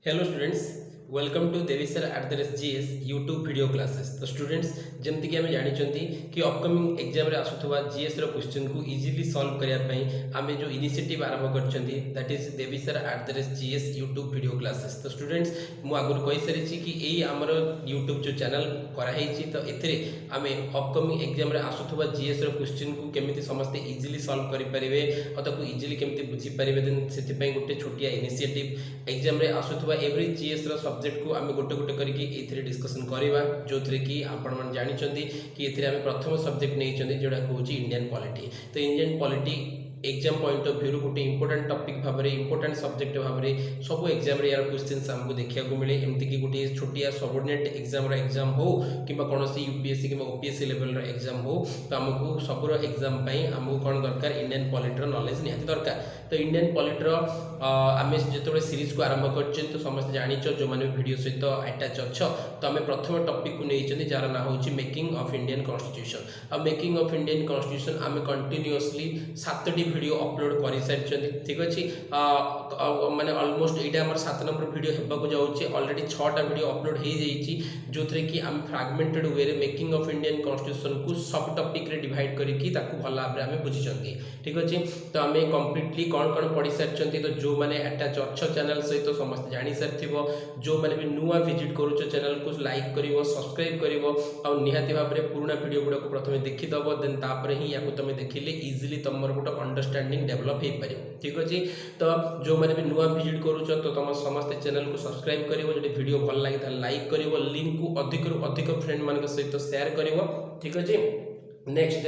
Hello students, welcome to Devi sir at the rate GS YouTube video classes. तो students जमती कि आम जानी कि अपकमिंग एग्जाम आसुवा जीएस क्वेश्चन को इजिली सॉल्व करने आम जो इनिशिएटिव आरंभ कर that is Devi sir at the rate GS YouTube video classes. तो स्टूडेंट्स मुझे आगुरी कही सारी कि यही आमर यूट्यूब जो चैनल कराई तो ये आम अपकमिंग एग्जाम आसुवा जीएस क्वेश्चन को केमी समस्ते इजिली सॉल्व करेंगे और इजिली केमी बुझीपारे देन से गोटे छोटिया इनिशिएटिव एग्जाम आसुवा एवरी जीएस सब्जेक्ट को आम गोटे गोटे करके डिस्कसन करवा जो थी कि आपण मैंने जानते कि ये प्रथम सब्जेक्ट नहीं जोड़ा हूँ इंडियन पॉलिटी। तो Indian polity exam point of view गोटे इंपोर्टेंट टॉपिक भाव में इंपोर्टेंट सब्जेक्ट भाव में सब एग्जाम यार क्वेश्चन आमको देखा मिले एमती कि गोटे छोटिया सबोर्डिनेट एग्जाम हो कि कौन यूपीएससी कि ओपीएससी लेवल एग्जाम हो तो आमको सब एग्जाम आमको कौन दरकार इंडियन पॉलिटर नॉलेज निहाती दरकार। तो इंडियन पॉलिटर आम जो सीरीज को आरंभ कर तो समस्त जानिच जो मैंने वीडियो सहित अटैच अच्छ तो आम प्रथम टॉपिक को नहीं जार ना हूँ मेकिंग ऑफ इंडियन कॉन्स्टिट्यूशन। आ मेकिंग ऑफ इंडियन कॉन्स्टिट्यूशन आम कंटिन्यूअसली 7टी वीडियो अपलोड कर सारी ठीक अच्छे माने ऑलमोस्ट यहाँ आम 7 नंबर वीडियो होगा जाऊँचे ऑलरेडी 6टा वीडियो अपलोड हो जाइए जो थी कि आम fragmented way making of Indian constitution को सब टॉपिक रे डिवाइड करके भल भाव में बुझी ठीक अच्छे। तो आम कम्प्लीटली कौन कौन पढ़ी सारी तो जो मैंने अटैच अच्छ चैनल सहित तो समस्त जानी सारी जो मैंने भी नुआ विजिट करुच चैनल को लाइक कर सब्सक्राइब कर निहाती भाव में पुराना वीडियो गुड़ा को प्रथम देखीदब देन तापर ही या तुम देखिले इजिली तुम गोटे अंडरस्टैंडिंग डेवलप हो पार ठीक अच्छे। तो जो मैंने भी नुआ विजिट करुच तो तुम समस्त चैनल को सब्सक्राइब कर जो वीडियो भल लगे लाइक कर लिंक को अधिक फ्रेंड मान सहित शेयर कर ठीक अच्छे। नेक्स्ट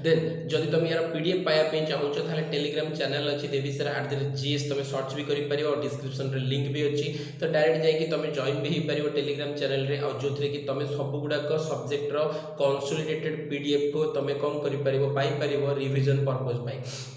देन जदि तुम यार पीडीएफ पाइबा चाहूच तो टेलीग्राम चैनल अच्छी देवीसर एट द रेट जीएस तुम सर्च भी कर और डिस्क्रिप्शन रे लिंक भी अच्छी तो डायरेक्ट जाकि तुम जॉइन भी हो पार टेलीग्राम चैनल रे और जो थी कि तुम सब गुड़ाक सब्जेक्टर कंसोलिडेटेड पीडीएफ को तुम कौन कर रिविजन पर्पज।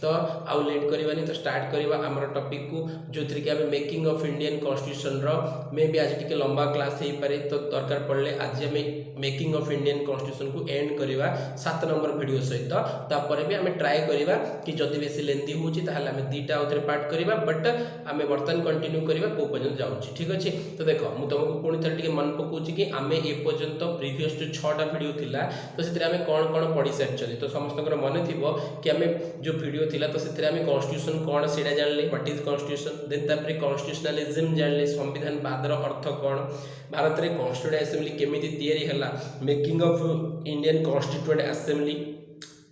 तो आउ लेट करवानी तो स्टार्ट करवा आम टॉपिक को जो थी कि आम मेकिंग ऑफ इंडियन कॉन्स्टिट्यूशन मे भी आज टी लंबा क्लास हो पारे तो दरकार पड़े आज आम मेकिंग ऑफ इंडियन कॉन्स्टिट्यूशन को एंड करवा 7 नंबर वीडियो सहित तापर भी आम ट्राए करवा कि जदि बेसी लेंदी होची ताहले आम 2टा आउथरे पार्ट करवा बट आम बर्तमान कंटिन्यू करवा को पर्यंत जाउची ठीक अच्छे। तो देख मु तुमको पुणी थे टे मन पकाउची कि आम ए पर्यंत प्रीवियस जो 6टा वीडियो थिला तो से आम कौन कौन पढ़ी सारी तो समस्त मन थी कि आम जो वीडियो थिला तो से आम कॉन्स्टिट्यूशन कौन से जानले व्हाट इज कॉन्स्टिट्यूशन देन तापर कॉन्स्टिट्यूशनलिज्म जानले संविधान वादर अर्थ कौन भारत में कॉन्स्टिट्यूएंट असेंबली केमिति तैयारी हला making of Indian constituent assembly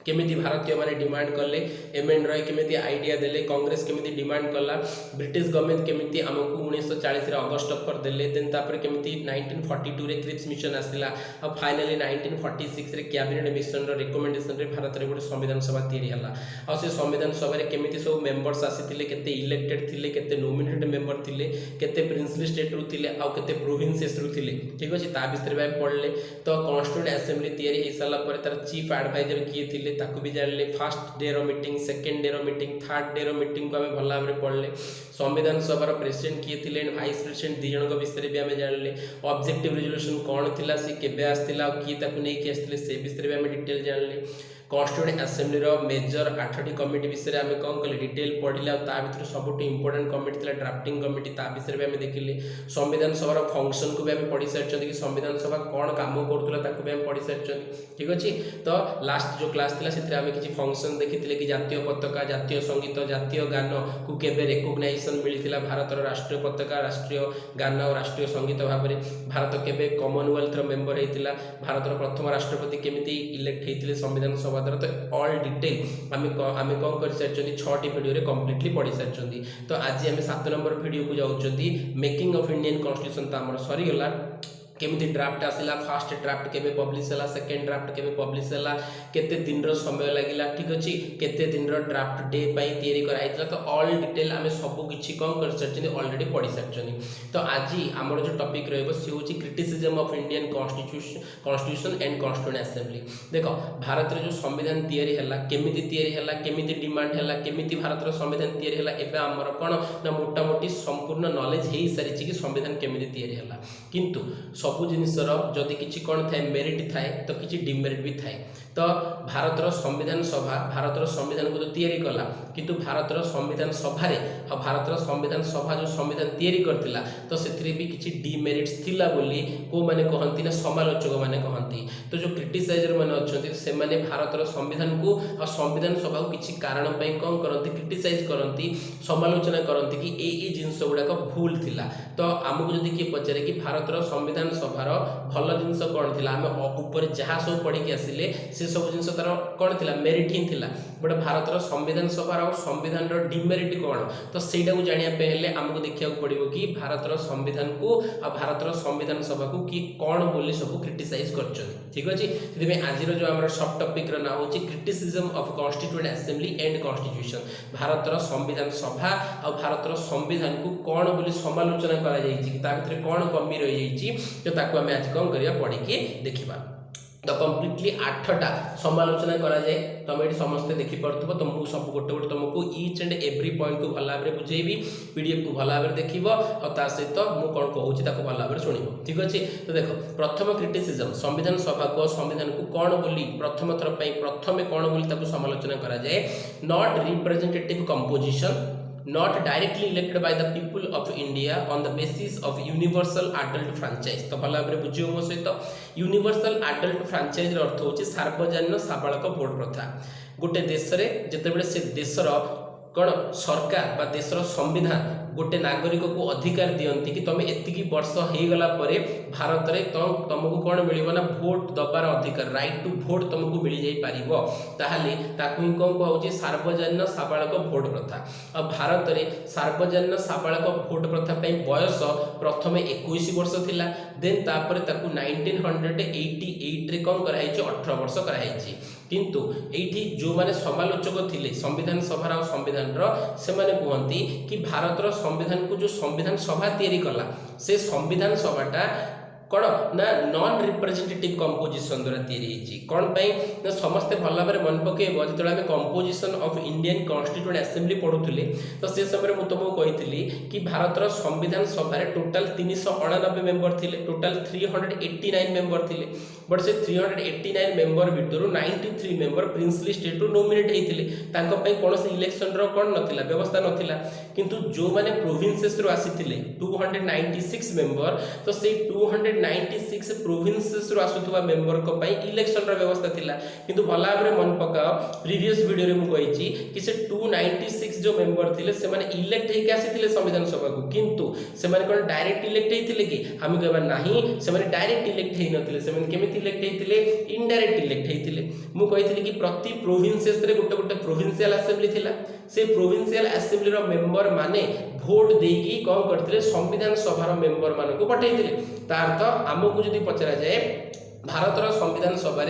केमिति भारतीय माने डिमांड कले एम.एन. रॉय केमिति आइडिया देले कांग्रेस केमिति डिमांड कला ब्रिटिश गवर्नमेंट केमिति हमको 1940 रे अगस्त ऑफर देले देन तापर केमिति 1942 रे क्रिप्स मिशन आसिला और फाइनली 1946 रे कैबिनेट मिशन रो रिकमेंडेशन रे भारत रे गोटे संविधान सभा तैयारी हला और से संविधान सभा रे केमिति सब मेंबर्स आसीतिले केते इलेक्टेड थिले केते नॉमिनेटेड मेंबर थिले केते प्रिंसली स्टेट रु थिले और केते प्रोविंसेस रु थिले ठीक अछि। ता विषय में पढ़ले तो कॉन्स्टिट्यूएंट असेंबली तैयारी हे साला पर तार चीफ एडवाइजर किए थिले ताकू भी जानले फर्स्ट डे रो मीटिंग सेकंड डे रो मीटिंग थर्ड डे रो मीटिंग को आम भल भाव में पढ़ले संविधान सभा प्रेसिडेंट किए थे वाइस प्रेसिडेंट 2 जन विषय भी आम जानले ऑब्जेक्टिव रेजोल्यूशन कौन थिला से केबे आस्तिला किए ताकू नहीं कि आस्तिले से विषय भी आम डिटेल जानले कॉन्स्टिट्यूएंट असेंबली रो मेजर 8टी कमिटी विषय आम कौन कले डिटेल पढ़िले भर सब इंपोर्टेंट कमिटी थी ड्राफ्टिंग कमिटी ता विषय भी आम देखिले संविधान सभा फंक्शन को भी आम पढ़ी सारी कि संविधान सभा कौन काम करूला भी आम पढ़ी सारी ठीक अच्छे। तो लास्ट जो क्लास थी से आम किसी फंक्शन देखी कि जातीय पताका जातीय संगीत जातीय गान को केबे रेकग्नाइजेशन मिलता भारत राष्ट्रीय पताका राष्ट्रीय गान और राष्ट्रीय संगीत भाव में भारत केबे कॉमनवेल्थ मेंबर होता भारत प्रथम राष्ट्रपति केमिति इलेक्ट होते संविधान सभा द्वारा तो ऑल डिटेल आम कौन कर सारी 6टी वीडियो कंप्लीटली पढ़ी सारी। तो आज आम 7 नंबर वीडियो को जाऊँगी मेकिंग ऑफ इंडियन कॉन्स्टिट्यूशन तो आम सरीगला केमिति ड्राफ्ट आसिला फर्स्ट ड्राफ्ट केबे पब्लिश हला सेकंड ड्राफ्ट केबे पब्लिश हला केते दिन रो समय लागिला ठीक अछि केते दिन रो ड्राफ्ट डे पई तयारी कराइतला तो ऑल डिटेल आमे सब किछि कम कर सचनी ऑलरेडी पढ़ी सचनी। तो आज हमर जो टॉपिक रहबो से होछि criticism of Indian constitution and constituent assembly. देखो भारत रे जो संविधान तयारी हला केमिति डिमांड हला केमिति भारत रो संविधान तयारी हला एबे हमर कोन ना मोटा मोटी संपूर्ण नॉलेज हेई सारिछि कि संविधान केमिति तयारी हला किंतु सबु जिनसर जदि किसी कौन थाए मेरिट थाए तो किसी डिमेरिट भी थाए। तो भारतर संविधान सभा भारतर संविधान को तो तैयारी कला किंतु भारतर संविधान सभा आ भारतर संविधान सभा जो संविधान तैयारी करथिला तो से भी किसी डिमेरिट्स थिला बोली को माने कहंती ना समालोचक माने कहंती। तो जो क्रिटिसाइजर माने अछंती से माने भारतर संविधान को आ संविधान सभा को किसी कारण पई कोन करंती क्रिटिसाइज करंती समालोचना करंती कि ए जिंस गुडा भूल थिला। तो आमको जदि किए पचारे कि भारतर संविधान सभार भल जिनस कौन थिला आम ऊपर जहाँ सब पढ़ी आसिले से सब जिनस तार कौन थिला मेरिट ही थिला। बट भारतर संविधान सभार और संविधान डिमेरिट कौन तो सहीटा को जानापे आमको देखा पड़ो कि भारतर संविधान को आ भारतर संविधान सभा को कि कौन बोली सब क्रिटिसाइज कर। ठीक अच्छे से आज जो आम सब टॉपिक ना हो criticism of constituent assembly and constitution भारतर संविधान सभा और भारतर संविधान को कौन बोली समालोचना करा जायछि ता भितर कौन कमी रही जाइछि तो ताको आम आज कौन करिया पढ़ी के देखिबा। तो कम्प्लीटली 8टा समालोचना करा जाए तुम ये समस्ते देखी पार्थ्व तो मुझे सब गोटे गोटे तुमको ईच एंड एव्री पॉइंट को भल भाव बुझेबी पीडीएफ को भल भाव देख और सहित मुझे कौन कहूँ भल भाव शुण। ठीक अच्छे तो देख प्रथम क्रिटिसिज्म संविधान सभा को संविधान को कौन बोली प्रथम थर प्रथम कौन बोली समालोचना करा जाए not representative composition not directly elected by the people of India on the basis of universal adult franchise। तो भल भाव बुझे मो सहित यूनिवर्सल आडल्ट फ्रांचाइज अर्थ होची सार्वजनीन साबालक भोट प्रथा। गोटे देश रे जेतेबेले से देशर कौन सरकार बा देशर संविधान गोटे नागरिक को अधिकार दियंती कि तुम एतिकी वर्ष हो गला परे भारत में तुमको कौन मिल ना भोट दबार अधिकार राइट टू भोट तुमको मिल जाई पारिबो ताहाले ताकू ही कौन कहूँ सार्वजनीन साबालक भोट प्रथा। और भारत में सार्वजनीन साबालक भोट प्रथा बयस प्रथम 21 वर्ष थिला देन तापर ताकू 1988 रे कौन कराई 18 वर्ष कराई। किंतु एठी जो माने समालोचक थिले संविधान सभा और संविधान से माने कहती कि भारतर संविधान को जो संविधान सभा तैयारी कला से संविधान सभाटा कौन ना नॉन रिप्रेजेंटेटिव कंपोजिशन द्वारा तैयारी कौन ना समस्ते भल भाव मन पकेब जो आम composition of Indian constituent assembly पढ़ुले तो से समय मुझे तुमको कही कि भारतर संविधान सभा टोटाल 389 मेंबर थे टोटाल 389 मेंबर थे बट से 389 मेंबर भितर 93 मेंबर प्रिंसली स्टेट रू नोमिनेट होते कौन से इलेक्शन कौन नाला व्यवस्था नाला किंतु जो मैंने प्रोविंसेस रू आसी 296 मेंबर तो से 296 प्रोविंसेस रू आसुवा मेंबर को इलेक्शन व्यवस्था थिला किंतु भल भाव मन पकाओ प्रीवियस वीडियो रे मु कहिछि कि से 296 जो मेंबर थिले से माने इलेक्ट हेके आसीथिले संविधान सभा को किंतु से माने कोन डायरेक्ट इलेक्ट हेतिले कि हम कहबा नाही से माने डायरेक्ट इलेक्ट हेइ नथिले से माने केमिति इलेक्ट हेतिले इनडायरेक्ट इलेक्ट हेतिले। मु कहिथिले कि प्रति प्रोविंसेस रे गोटे गोटे प्रोविंशियल असेंबली थिला से प्रोविंशियल असेंबली रो मेंबर माने भोट देकी कौन करथिले संविधान सभार मेंबर मान को पठेइथिले। तार तो आमको जदि पचरा जाए भारतर संविधान सभा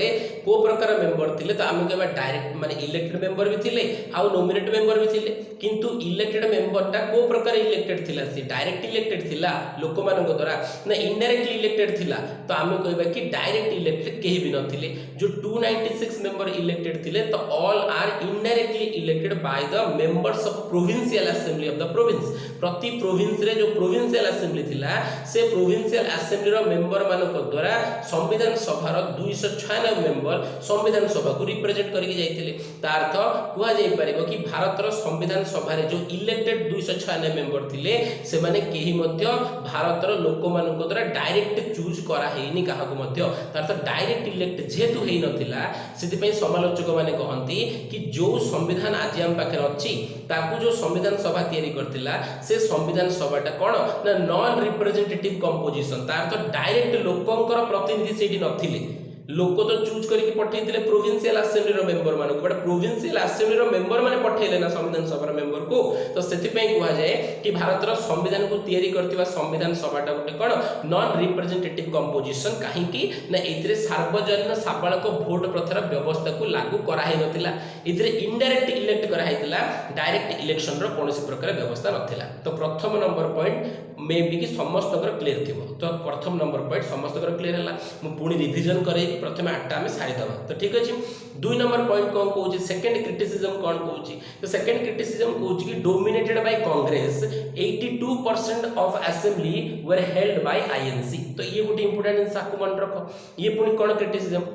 को प्रकार मेंबर थिले तो आम कहबा डायरेक्ट माने इलेक्टेड मेंबर भी थिले आउ नॉमिनेट मेंबर भी थिले किंतु इलेक्टेड मेंबरटा को प्रकार इलेक्टेड थिला से डायरेक्ट इलेक्टेड थिला लोक मानक द्वारा ना इनडायरेक्टली इलेक्टेड थिला तो आम कहबा कि डायरेक्ट इलेक्टेड केही भी नथिले। जो 296 मेंबर इलेक्टेड थिले तो all are indirectly elected by the members of provincial assembly of the province. प्रति प्रोविंस रे जो प्रोविंशियल असेंबली थिला से प्रोविंशियल असेंबली रो मेंबर मानक द्वारा संविधान सभार 296 मेंबर संविधान सभा को रिप्रेजेंट करके जाइथिले। तार अर्थ कुआ जाई परिबो कि भारतर संविधान सभा जो इलेक्टेड 296 मेंबर थिले से माने केही मध्य भारतर लोक मानक द्वारा डायरेक्ट चूज करा हेनी काहा को मध्य तार अर्थ डायरेक्ट इलेक्ट जेतु हेई नथिला सेति पई समालोचक माने कहंती कि जो संविधान आज हम पाखे अछि ताकू जो संविधान सभा तैयारी करथिला से संविधान सभाटा कोन ना नॉन रिप्रेजेंटेटिव कंपोजिशन तार अर्थ डायरेक्ट लोकंकर प्रतिनिधि सेठी नथिले लोक तो चूज करके पठेइथिले प्रोविंशियल असेंबली रो मेंबर मानक बट प्रोविंशियल असेंबली रो मेंबर माने पठेइले ना संविधान सभा रो मेंबर को तो सेति पई कुआ जाए कि भारतर संविधान को तैयारी करथिबा संविधान सभाटा गोटे कोन नॉन रिप्रेजेंटेटिव कंपोजिशन काहे कि ना एथिरे सार्वजनीन साबालक भोट प्रथार व्यवस्था को लागू करा हे नथिला एथिरे इनडायरेक्ट इलेक्ट करा हेतिला डायरेक्ट इलेक्शन रो कोनोसी प्रकार व्यवस्था नथिला। तो प्रथम नंबर पॉइंट मे बी कि समस्त क्लियर थिबो तो प्रथम नंबर पॉइंट समस्त क्लियर हला मु पुणी रिवीजन करे प्रथम 8टा आम सारीदे। तो ठीक अच्छे 2 नंबर पॉइंट कौन कौन सेकेंड क्रिटिसिजम कौन कौन तो सेकेंड क्रिटिसिजम कौन कि dominated by Congress 82% of assembly were held by INC. तो ये गोटे इंपोर्टेंट जिनस आपको मन रख ये पुणी कौन क्रिटिसिजम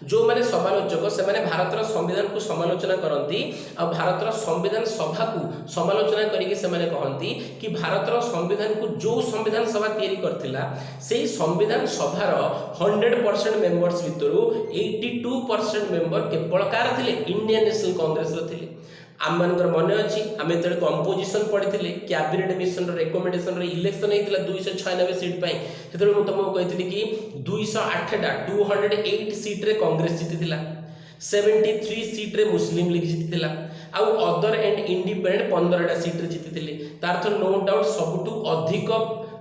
जो माने समालोचक से माने भारतर संविधान को समालोचना करती आ भारतर संविधान सभा को समालोचना करके से माने कहती कि भारतर संविधान को जो संविधान सभा तैयारी करथिला से संविधान सभार 100% मेंबर्स भितरु 82% मेंबर केवल कार थिले इंडियन नेशनल कांग्रेस रो थिले। आम मानकर मन अच्छी आम जो कंपोजिशन पढ़ी कैबिनेट मिशन रेकमेंडेशन इलेक्शन होता 296 सीट पर से तुमको कही कि 208टा 208 सीट्रे कांग्रेस जीति 73 सीट्रे मुस्लिम लीग जीति आउ अदर एंड इंडिपेंडेंट 15टा सीट्रे जीति तार अर्थ नो डाउट सबुठू अधिक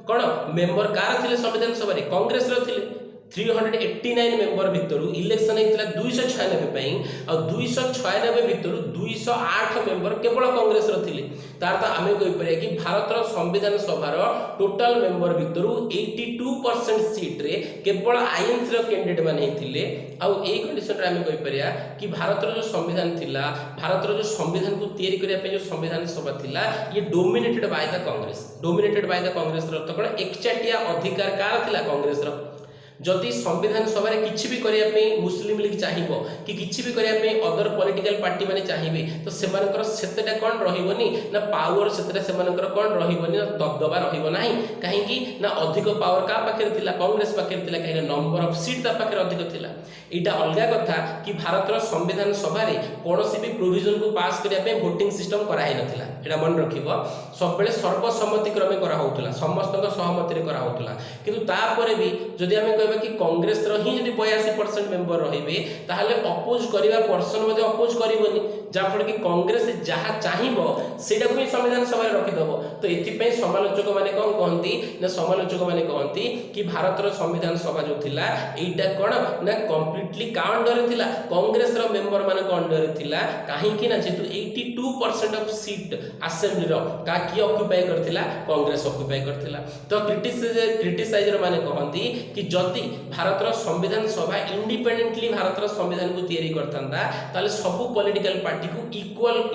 कौन मेंबर कार थिले संविधान सभा कांग्रेस रो थिले 389 मेंबर भितर इलेक्शन होता 296 और 296 भितर 208 मेंबर केवल कांग्रेस रे तार आम कहीपर कि भारत संविधान सभार टोटाल मेंबर भितर 82% सीट्रे केवल आईएनसी कैंडिडेट माने कंडीशन आम कहीपर कि भारत जो संविधान थिला भारत जो संविधान को तैयारी करने जो संविधान सभा थिला ये डोमिनेटेड बाय द कांग्रेस अर्थ कौन एकचाटिया अधिकार कार थिला कांग्रेस जदि संविधान सभा किसी भी करने मुस्लिम लीग चाहिए कि किसी भी करने अदर पॉलिटिकल पार्टी मैंने चाहिए तो सेमानकर सेतेटा कौन रहिबनी ना पावर सेतेटा सेमानकर कौन रहिबनी ना दबदबा रहिबो नाही कहीं ना अधिक पावर का पाखे थिला कांग्रेस पाखे थिला कहीं नंबर ऑफ सीट ता पाखे अधिक थिला। एटा अलग कथा कि भारतर संविधान सभा कौन भी प्रोविजन को पास करने भोटिंग सिस्टम कराई नथिला एटा मन रखिबो सब बेले सर्वसम्मति क्रमे करा होतला समस्त सहमति करा होतला किंतु तापर भी जदि हम कि कांग्रेस ही जब 82% मेंबर रहिबे ताहले अपोज करिबा पर्सन मध्ये अपोज करिवनी जाफल कि कांग्रेस जहाँ चाहिबो सेटा को संविधान सभा रखि दबो। तो एथि समालोचक माने कौन कहती ना समालोचक माने कहती कि भारतर संविधान सभा जो थिला एटा कोन ना कंप्लीटली का अंडर थिला कांग्रेस रो मेंबर माने को अंडर थिला काहे ना जेतु 82% ऑफ सीट असेंबली रो का की ऑक्युपाई करथिला कांग्रेस ऑक्युपाई करथिला। तो क्रिटिसाइजर माने कहती कि जति भारतर संविधान सभा इंडिपेंडेंटली भारतर संविधान को तैयारी करथंदा ताले सब पॉलिटिकल पार्टी को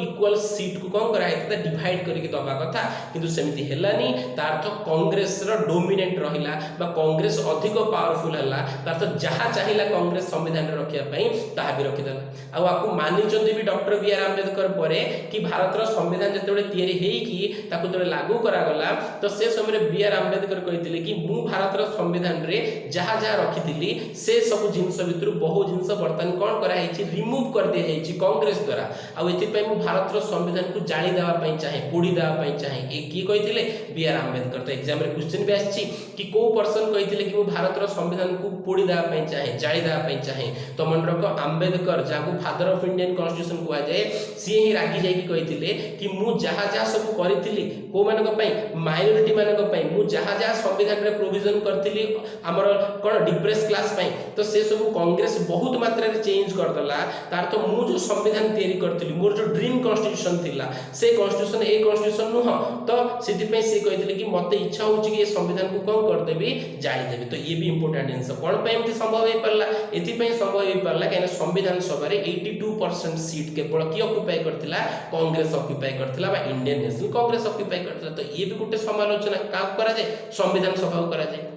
इक्वल सीट को कौन कराइता डिवाइड करके दबा कथा किंतु सेमिति हेलानी तार तो कांग्रेस रो डोमिनेंट रहिला बा कांग्रेस अधिक पावरफुल हला तार तो जहा चाहिला कांग्रेस संविधान रे रखिया पई ताहा भी रखिदेला। आ आपको मानि चंदी भी डॉक्टर बी आर आंबेडकर परे कि भारतर संविधान जते तैयारी हेई कि ताको जते लागू करा गला तो से समय बी आर आंबेडकर कहिथिले कि मु भारतर संविधान रे जहा जहा रखिथिली से सब जिंस भितर बहु जिंस वर्तमान कौन करा हेछि रिमूव कर दिया हेछि कांग्रेस द्वारा आ एथि पई मु भारतर संविधान को जाली देवा पई चाहे पोड़ी देवा पई चाहे ए की कहिथिले बी आर आंबेडकर। तो एग्जाम रे क्वेश्चन भी आछि कि को पर्सन कहिथिले कि मु भारतर संविधान को पोड़ी देवा पई चाहे जाली देवा पई चाहे तो मन रखो आंबेडकर जाको फादर ऑफ इंडियन कॉन्स्टिट्यूशन को जाए सी ही रागी जाई कि कहिथिले कि मु जहा जहा सब करिथिली को मानक पई माइनॉरिटी मानक पई मु जहा जहा संविधान रे प्रोविजन करथिली हमर कोन डिप्रेस क्लास पई तो से सब कांग्रेस बहुत मात्रा रे चेंज कर दला तार तो मु जो संविधान तैयारी करथिली मोर जो ड्रीम कॉन्स्टिट्यूशन थिला से कॉन्स्टिट्यूशन ए कॉन्स्टिट्यूशन नुह तो सिद्धि पे से कहिथिले कि मते इच्छा होची कि ये संविधान को कोन कर देबी जाली देबी। तो ये भी इंपोर्टेंट आंसर कोन पे एमती संभव हे परला एथि पे संभव हे परला कि संविधान सभा रे 82% सीट केवल की ऑक्युपाई करथिला कांग्रेस ऑक्युपाई करथिला बा इंडियन नेशनल कांग्रेस ऑक्युपाई करथिला। तो ये भी गुटे समालोचना का करा जाय संविधान सभा को करा जाय।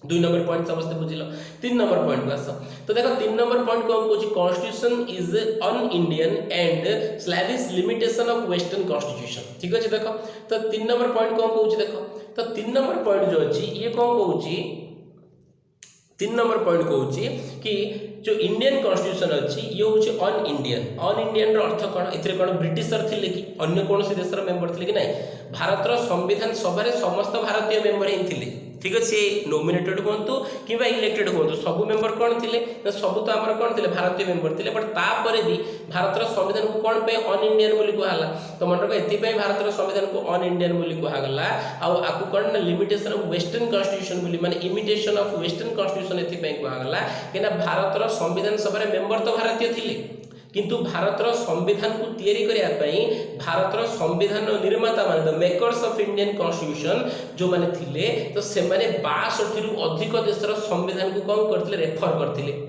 2 नंबर पॉइंट समझते बुझिलो। 3 नंबर पॉइंट को आस तो देखो 3 नंबर पॉइंट को कहूची constitution is un-Indian and slavish limitation of western constitution. ठीक अछि देखो तो 3 नंबर पॉइंट को कहूची देखो तो 3 नंबर पॉइंट जो अछि ये को कहूची 3 नंबर पॉइंट कहूची कि जो इंडियन कॉन्स्टिट्यूशन अच्छी ये हूँ अन इंडियन अर्थ कौन ए कौन ब्रिटिशर थिले कि अन्य कौन देशर मेंबर थिले कि नहीं भारतर संविधान सभा समस्त भारतीय मेंबर ही थिले। ठीक अच्छे नोमिनेटेड हूँ कि इलेक्टेड हूँ सब मेंबर कौन थे सब तो आम कौन थे भारतीय मेंबर थे बट तापर भी भारतर संविधान को कौन पे अन इंडियन बोली कहला तो मन रख एथि भारतर संविधान को अन इंडियन बोली कहगला आपको कौन ना लिमिटेशन ऑफ वेस्टर्न कॉन्स्टिट्यूशन बोली माने इमिटेशन ऑफ वेस्टर्न कॉन्स्टिट्यूशन एथि कहगला कि भारतर संविधान सभा मेंबर तो भारतीय थिले किंतु भारतर संविधान को तैयारी करिया पई भारतर संविधान निर्माता माने the makers of Indian constitution जो माने थिले तो से माने 62 रु अधिक देशर संविधान को कौन करथिले रेफर करथिले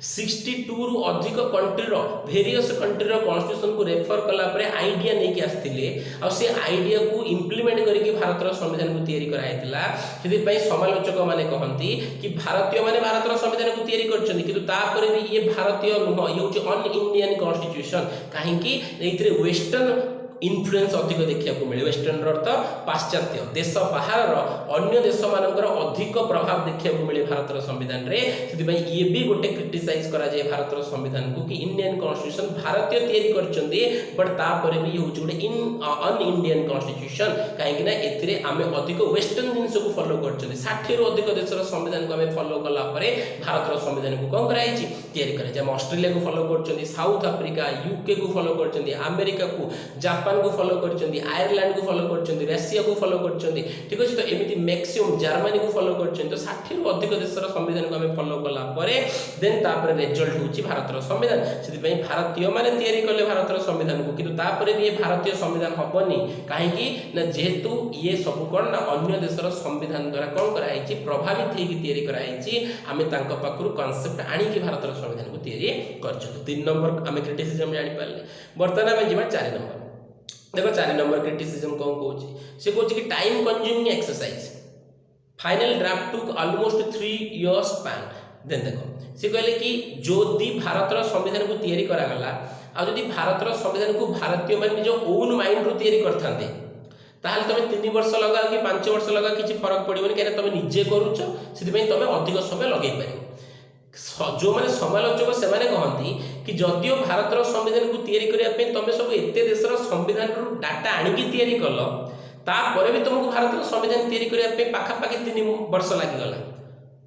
62 रु अधिक कंट्री रो वेरियस कंट्री रो कॉन्स्टिट्यूशन को रेफर कला परे आईडिया नै कि आस्थिले आ से आईडिया को इंप्लीमेंट करिकि भारतर संविधान को तैयारी कराइतिला सेति पई समालोचक माने कहंती कि भारतीय माने भारतर संविधान को तैयारी करछन्ती किंतु तापर भी ये भारतीय नुह ये होची अन इंडियन कॉन्स्टिट्यूशन काहे कि एथिरे वेस्टर्न इन्फ्लुएंस अधिक देखा मिले वेस्टर्न अर्थ पाश्चात्य देश बाहर अन्य देश मानकर अधिक प्रभाव देखा मिले भारतर संविधान रे से ये भी गोटे क्रिटिसाइज करा जाए भारतर संविधान को कि इंडियन कॉन्स्टिट्यूशन भारतीय तैयारी करछन्ती बट तापर भी होची गोटे अन इंडियन कॉन्स्टिट्यूशन काहे ना एथिरे आमे अधिक वेस्टर्न जिंस को फॉलो करछन्ती 60 रु अधिक देशर संविधान को आमे फॉलो कला परे भारतर संविधान को कोन कराइछि तैयारी करा जाय ऑस्ट्रेलिया को फॉलो करछन्ती साउथ अफ्रीका यूके को फॉलो करछन्ती अमेरिका को जापान को फॉलो करछन्ती आयरलैंड को फॉलो करछन्ती रशिया को फॉलो करछन्ती ठीक अछि तो एमिति मैक्सिमम जर्मनी को फॉलो करछन्ती तो 60 रु अधिक देशर संविधान को हमें फॉलो कला परे देन तापर रिजल्ट होछि भारतर संविधान सेति पई भारतीय माने तयारी करले भारतर संविधान को किंतु तापर भी ये भारतीय संविधान हबनी काहे कि ना जेहेतु ये सब कोन ना अन्य देशर संविधान द्वारा कोन कराइछि प्रभावित हेकि तयारी कराइछि हमें तांको पाखरु कांसेप्ट आनी कि भारतर संविधान को तयारी करछन 3 नंबर हमें क्रिटिसिज्म जानि पाले वर्तमान में जीवा 4 नंबर देखो 4 नंबर क्रिटिसिज्म कौन कहूँ से कहूँ कि time consuming exercise final draft took almost 3 years span then देखो से कहले कि जदि भारतर संविधान को तैयारी करा गला आ जदि भारतर संविधान को भारतीय मान निज ओन माइंड रो तैयारी करथांते ताहले तमे 3 वर्ष लगा कि 5 वर्ष लगा किछि फरक पड़िबनी काहे तमे निजे करूछ सेति पई तमे अधिक समय लगै पारिबो जो माने समालोचक से माने कहंती कि जदियो भारतर संविधान को तैयारी करिया पे तमे सब एते देशर संविधान रो डाटा आनी की तैयारी करलो ता परे भी तुमको भारतर संविधान तैयारी करिया पे पाखा पाखी 3 वर्ष लागि गला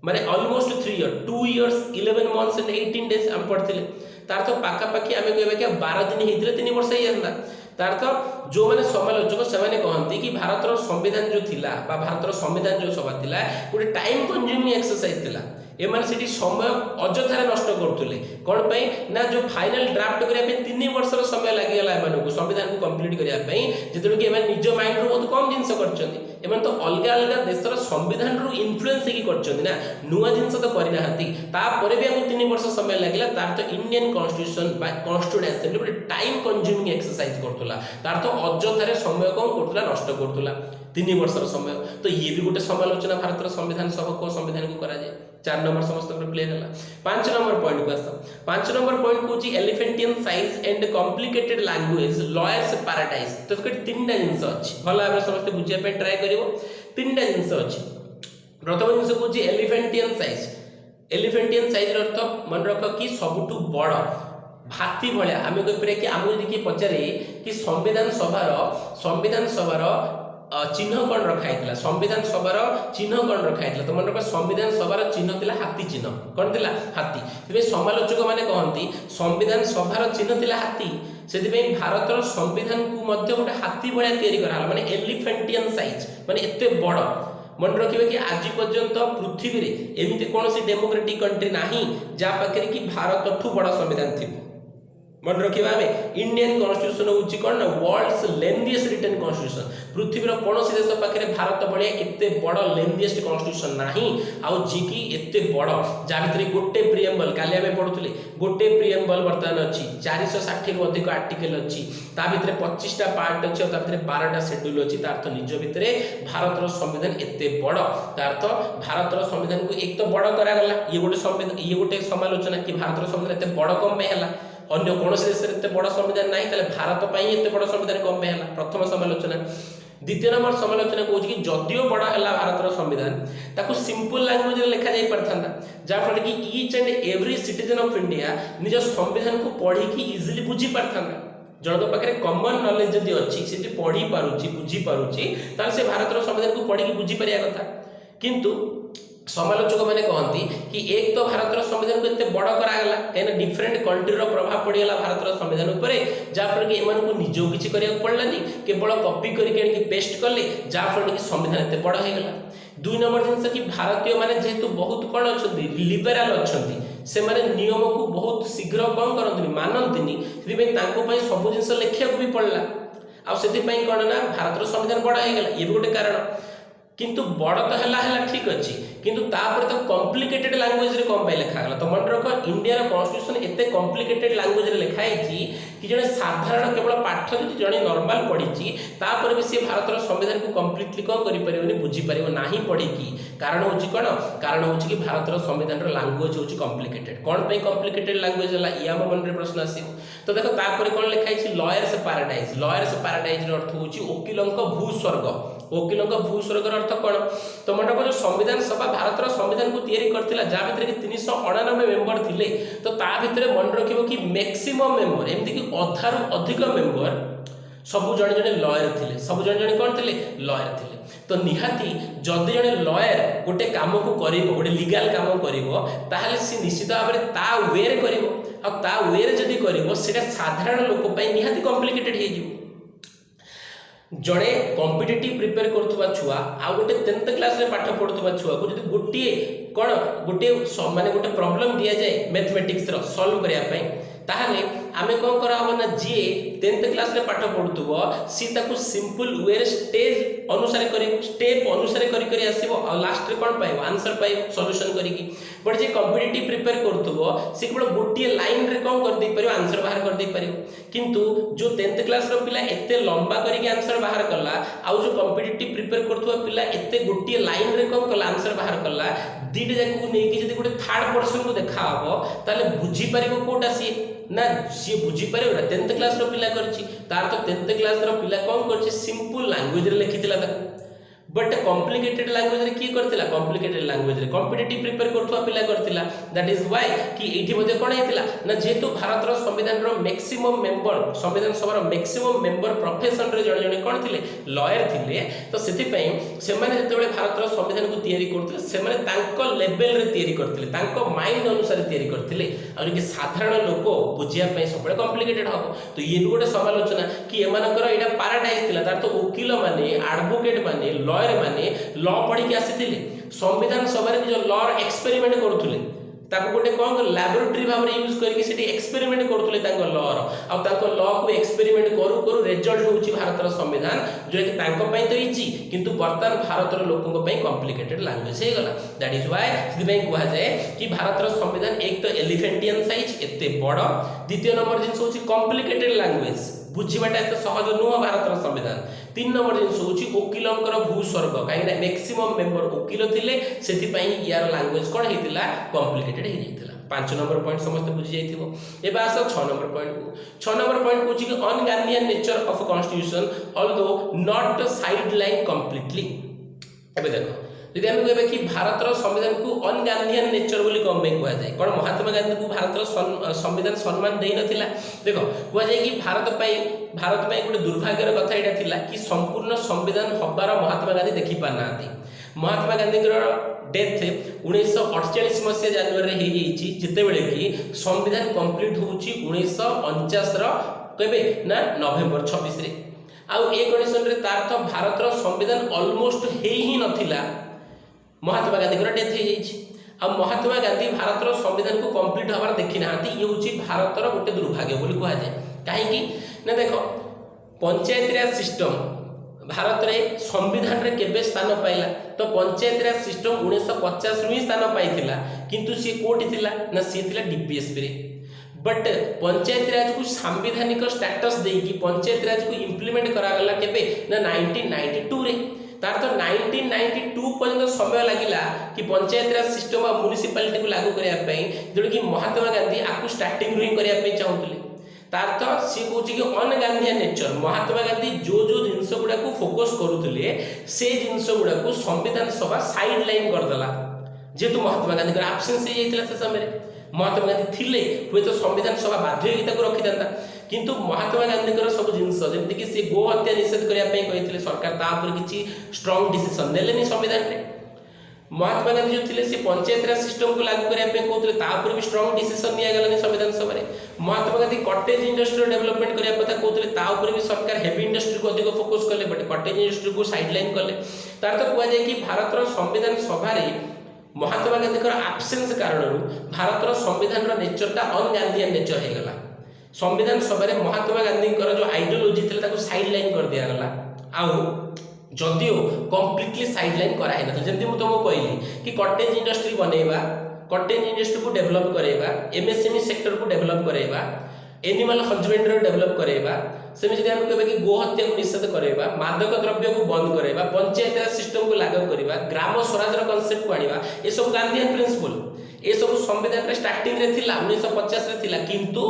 माने almost 3 year 2 years 11 months and 18 days हम पढ़थिले तार तो पाखा पाखी आमे कहबे कि 12 दिन हेतिले 3 वर्ष ही ਜਾਂਦਾ तार तो जो माने समालोचक से माने कहंती कि भारतर संविधान जो थिला बा भारतर संविधान जो सभा थिला गोटे टाइम कंज्यूमिंग एक्सरसाइज थिला एमाने सेठी समय अजथारे नष्ट करथुले कोन पई ना जो फाइनल ड्राफ्ट करिया पे 3 वर्षर समय लागि गला एमाने को संविधान को कंप्लीट करिया पई जेतले कि एमाने निज माइंड रो बहुत कम जिंस करछन्ती एमाने तो अलग अलग देशर संविधान रो इन्फ्लुएंस की करछन्ती ना नुवा जिंस तो करि नाहंती ता परे भी हमको 3 वर्ष समय लागिला तार तो इंडियन कॉन्स्टिट्यूशन बा कॉन्स्टिट्यूएंट असेंबली गोटे टाइम कंज्यूमिंग एक्सरसाइज करथुला तार तो अजथारे समय कोन करथुला नष्ट करथुला 3 वर्षर समय तो ये भी गोटे समालोचना भारतर संविधान सभा को संविधान को करा जाय 4 नंबर समस्त क्लियर हला 5 नंबर पॉइंट को आसा 5 नंबर पॉइंट को जी elephantine size and complicated language lawyer's paradise तो इसके 3टा जिंस अछि भला भाबे समस्त बुझिया पे ट्राई करिवो 3टा जिंस अछि प्रथम जिंस को जी एलिफेंटियन साइज अर्थ मन रख कि सबटु बड़ हाथी भलिया आमे कहि कि आमु यदि कि पचारे कि संविधान सभार चिन्ह कौन रखाई संविधान सभार चिन्ह कौन रखाई तो मन संविधान सभार चिन्ह थिला हाथी चिन्ह कौन थिला हाथी समालोचक माने कहंती संविधान सभार चिन्ह थिला हाथी से भारतर संविधान को मध्य गोटे हाथी भाया तैयारी करा माने एलिफेंटियन साइज माने एते बड़ मन रखिए कि आज पर्यंत पृथ्वी रे एमिति कोनोसी डेमोक्रेटिक कंट्री नाही जा पाखरे कि भारत ठू बड़ संविधान थिबो मन रखिबा हमें इंडियन कॉन्स्टिट्यूशन होची कोन वर्ल्ड्स लेंथीएस्ट रिटन कॉन्स्टिट्यूशन पृथ्वी रो कोनोसी देश पाखरे भारत बळे एते बड़ लेंथीएस्ट कॉन्स्टिट्यूशन नाही आउ जी की एते बड़ जा भितरे गोटे प्रिएम्बल काली हमें पढुतले गोटे प्रिएम्बल वर्तमान अछि 460 रु अधिक आर्टिकल अछि ता भितरे 25 टा पार्ट अछि ता भितरे 12 टा शेड्यूल अछि ता अर्थ निज भितरे भारत रो संविधान एते बड़ ता अर्थ भारत रो संविधान को एक तो बड़ करा गला ये गोटे समालोचना कि भारत रो संविधान एते बड़ कम में हला अन्य कौन देश एत बड़ संविधान ना भारत एत बड़ संविधान कम है प्रथम समालोचना द्वितीय नंबर समालोचना कौन कि जदियो बड़ है भारत संविधान ताकू सिंपल लैंग्वेज लिखा जा पारता जहाँफल कि each and every citizen of India निज संविधान को पढ़ी इजिली बुझी पारता जन पाखे कमन नॉलेज जदि अच्छी से पढ़ी पारुची बुझी पारुची ताल से भारत संविधान को पढ़ी बुझी पारिया कथा किंतु समालोचक मैंने कहती कि एक तो भारत संविधान को एत बड़ कराला कहीं डिफरेंट कंट्री प्रभाव पड़गला भारत संविधान उपर जहाँफल कि एम निजक किसी कराया पड़लानी केवल कॉपी करके पेस्ट कले जहाँफल कि संविधान एत बड़ होगा। 2 नंबर जिनस कि भारतीय मैंने जेहेतु बहुत कौन अच्छा लिबेराल अच्छा से नियम को बहुत शीघ्र कौन करते मानती से सब जिन लिखा भी पड़ला आपाई कौन ना भारत संविधान बड़ होगा ये भी गोटे कारण किंतु बड़ तो है ठीक अच्छे किंतु तापर तो कॉम्प्लिकेटेड लैंग्वेज रे कौन पाई लिखागला। तो मन रख इंडिया कॉन्स्टिट्यूशन एते कॉम्प्लिकेटेड लैंग्वेज रे लिखाई कि जड़े साधारण केवल पाठ जब जड़े नॉर्मल पढ़ी तापर भी सी भारत संविधान को कम्प्लीटली कौन कर बुझीपर ना पढ़ी कारण हूँ कौन कारण हूँ कि भारत संविधान लैंग्वेज हूँ कॉम्प्लिकेटेड कौन पे कॉम्प्लिकेटेड लैंग्वेज है ये आम मन में प्रश्न आस तो देख तापर कौन लिखाई लॉयर्स पैराडाइज अर्थ हूँ वकिलों भूस्वर्ग वकिलों भूस्वर्ग अर्थ कौन तो मन रख जो संविधान सभा भारत संविधान को तैयारी करथिला जहाँ भितर कि 398 मेंबर थिले तो ता भितर मन रखिबो कि मैक्सिमम मेंबर एमती कि अधारु अधिक मेंबर सबु जणे जणे लॉयर थिले सबु जणे जणे कोन थिले लॉयर थिले। तो निहाती जदि जणे लॉयर गोटे काम को करिवो गोटे लीगल काम करिवो ताहाले सी निश्चित भाव में ता वे रे करिवो आ ता वे रे जदि करिवो सेटा साधारण लोक पई निहाती कॉम्प्लिकेटेड हे जिवो। जड़े कॉम्पिटिटिव प्रिपेयर करुवा छुआ आ गोटे 10th क्लास रे पाठ पढ़ुवा छुआ को जदि गोटे कौन गोटे माने गोटे प्रॉब्लम दिया जाए मैथमेटिक्स रो सॉल्व करिया पई ताहले आमे कौन करा हो ना जी 10th क्लास रे पाठ पढ़ुवा सी ताकू सिंपल वे स्टेज अनुसार करी स्टेप अनुसार करी आसीबो आ लास्ट रे कौन पाइबो आंसर पाइबो सॉल्यूशन करिकी बट जे कॉम्पिटिटिव प्रिपेयर करथुबो सी केवल गोटे लाइन रे कौन कर दे परियो आंसर बाहर कर दे परियो किंतु जो 10th क्लास रो पिला एते लंबा करिके आंसर बाहर कला आ जो कॉम्पिटिटिव प्रिपेयर करथुवा पिला एते गोटे लाइन रे कौन कला आंसर बाहर कला दीटे जाक को नेकी जदी गोटे थर्ड पर्सन को देखा हबो ताले बुझी परिबो कोटा सी ना सी बुझी पारे 10th क्लास रो पिला करछि तार तो 10th क्लास रो पिला कौन करछि सिंपल लैंग्वेज रे लिखितिला ताकू बट कॉम्प्लिकेटेड लैंग्वेज रे की करतिला कॉम्प्लिकेटेड लैंग्वेज रे कॉम्पिटिटिव प्रिपेयर करथुवा पिला करतिला दैट इज व्हाई कि एठी मध्ये कोन हेतिला ना जेतु भारत रो संविधान रो मैक्सिमम मेंबर संविधान सभा रो मैक्सिमम मेंबर प्रोफेशन रे जणे जणे कोन थिले लॉयर थिले तो सेति पई से माने जेतेबेले भारत रो संविधान को तयारी करथिले से माने तांको लेवल रे तयारी करथिले तांको माइंड अनुसार तयारी करथिले आ कि साधारण लोक बुझिया पई सबले कॉम्प्लिकेटेड हो तो ये भी गोटे समालोचना कि एमानकर एटा पैराडाइज थिला तार तो वकील माने एडवोकेट माने लॉयर माने लॉ पढ़ी आसीथिले संविधान सभा रे जो लॉ एक्सपेरिमेंट करूथुले ताको गोटे कोन लैबोरेटरी भाव रे यूज करके सेठी एक्सपेरिमेंट करूथुले ताको लॉ रो आ ताको लॉ को एक्सपेरिमेंट करू करू रिजल्ट होउची भारत रो संविधान जो कि ताको पई तो इजी किंतु वर्तमान भारत रो लोकन पई कॉम्प्लिकेटेड लैंग्वेज हे गला दैट इज व्हाई सिद्धि पई कुहा जाए कि भारत रो संविधान एक तो एलिफेंटियन साइज एते बड़ द्वितीय नंबर जिंस होची कॉम्प्लिकेटेड लैंग्वेज बुझीबाटा एत सहज नुह भारत संविधान 3 नंबर जिन हूँ वकिलंकर भूस्वर्ग कहीं मैक्सिमम मेंबर वकिल थिले सेति पई यार लैंग्वेज कोन हेतिला कॉम्प्लिकेटेड हे जाइतिला। 5 नंबर पॉइंट समस्त बुझी जाइथिबो। एबा आस 6 नंबर पॉइंट को 6 नंबर पॉइंट को कि un-Gandhian nature of constitution although not sideline completely. एबे देखो यदि हम कहबे कि भारत संविधान को अनगार्नियन नेचर बोली कम में कहा जाए कौन महात्मा गांधी को भारत संविधान सम्मान दे नथिला देखो कहा जाए कि भारत पई गोटे दुर्भाग्यर कथा एटा थिला कि संपूर्ण संविधान हबार महात्मा गांधी देखि पानाती महात्मा गांधी डेथ 1948 मसीहा जनवरी रे हे जाइछि जेतेबेले कि संविधान कंप्लीट होउछि 1949 रो कहबे ना नवेम्बर 26 रे आउ ए कंडीशन रे तार तो भारत संविधान ऑलमोस्ट हे ही नथिला महात्मा गांधी डेथ हो जाइए आ महात्मा गांधी भारत संविधान को कंप्लीट हबार देखी ना ये हूँ भारत गोटे दुर्भाग्य बोली कह जाए कहीं ना देख पंचायत राज सिस्टम भारत में संविधान रे केबे स्थान पाइला तो पंचायत राज सिस्टम 1950 रु ही स्थान पाइथिला किंतु सी कोठी थिला ना सी थिला डीपीएसपी रे बट पंचायत राज को संवैधानिक स्टेटस देकी पंचायत राज को इंप्लीमेंट करा गला केबे ना 1992 रे तार तो 1992 पर्यंत समय लगिला कि पंचायत राज सिस्टम आ म्युनिसिपालिटी को लागू करिया पई जोडि कि महात्मा गांधी आकु स्टार्टिंग रू करिया पई चाहुतले तार तो सी कहूँ कि अनगांधीयन नेचर महात्मा गांधी जो जिनस गुड़ा को फोकस करुले से जिनस गुड़ा को संविधान सभा साइड लाइन करदेला जेहेतु महात्मा गांधी आबसेंस से समय महात्मा गांधी थिले हुए तो संविधान सभा बाध्य होगी रखी था किंतु महात्मा गांधी सब जिनस जमीक सी गो हत्या निषेध करने सरकार तापर किसी स्ट्रॉन्ग डिसीजन नेलेनी संविधान रे महात्मा गांधी जो थे सी पंचायत राज सिस्टम को लागू करने कहते तापर भी स्ट्रॉन्ग डिसीजन निगलानी संविधान सभा Mahatma Gandhi cottage industry development करने कथा कहते तापर भी सरकार हेवी इंडस्ट्री को अधिक फोकस कले बट कटेज इंडस्ट्री को साइडलाइन कले तार तो कहुए कि भारत संविधान सभा महात्मा गांधी आब्सेंस कारण भारत संविधान नेचरटा अनगांधीयन नेचर हो गला संविधान सभा महात्मा गांधी जो आइडियोलॉजी थी साइडलाइन कर दिगला आउ जदिओ कम्प्लीटली साइडलाइन कराई ना जमी मुझे तुमको कहली कि कटेज इंडस्ट्री बनइबा कटेज इंडस्ट्री को डेवलप करवा एमएसएमई सेक्टर को डेवलप करवा एनिमल हजबेंड्री डेवलप करवा सेमि जब कहे कि गोहत्या को निषेध करवा मादक द्रव्य को बंद करवा पंचायत राज सिस्टम को लागू करवा ग्राम स्वराज कनसेप्ट को आनिबा ये सब गांधीयन प्रिंसिपल ये सब संविधान स्टार्टिंग रे थिला 1950 रे थिला किंतु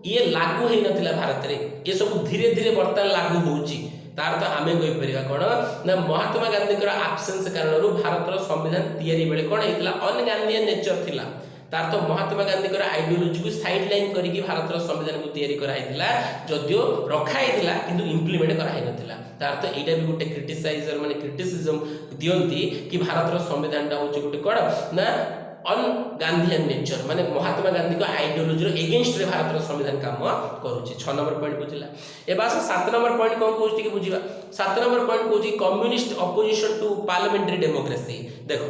ये लागू होई नथिला भारत रे ये सब धीरे धीरे बर्तमान लागू होउची तार तो आम कहीपर कौन ना महात्मा गांधी आब्सेंस कारण भारत संविधान तैयारी बेले कौन होता अनगांधीयन नेचर थिला तार तो महात्मा गांधी आइडियोलॉजी को साइडलाइन करके भारत संविधान को तैयारी कराइला जदियो रखाई किंतु इम्प्लीमेंट कराई नथिला तार तो यहाँ भी गोटे क्रिटिसाइजर माने क्रिटिसिजम दियंती कि भारत संविधान टा होची गोटे कौन ना अनगांधीयन नेचर माने महात्मा गांधी को आइडियोलॉजी एगेंस्ट रे भारत संविधान काम करूची 6 नंबर पॉइंट बुझिला एबास 7 नंबर पॉइंट कोन कहूची कि बुझिबा 7 नंबर पॉइंट कहूची communist opposition to parliamentary democracy देखो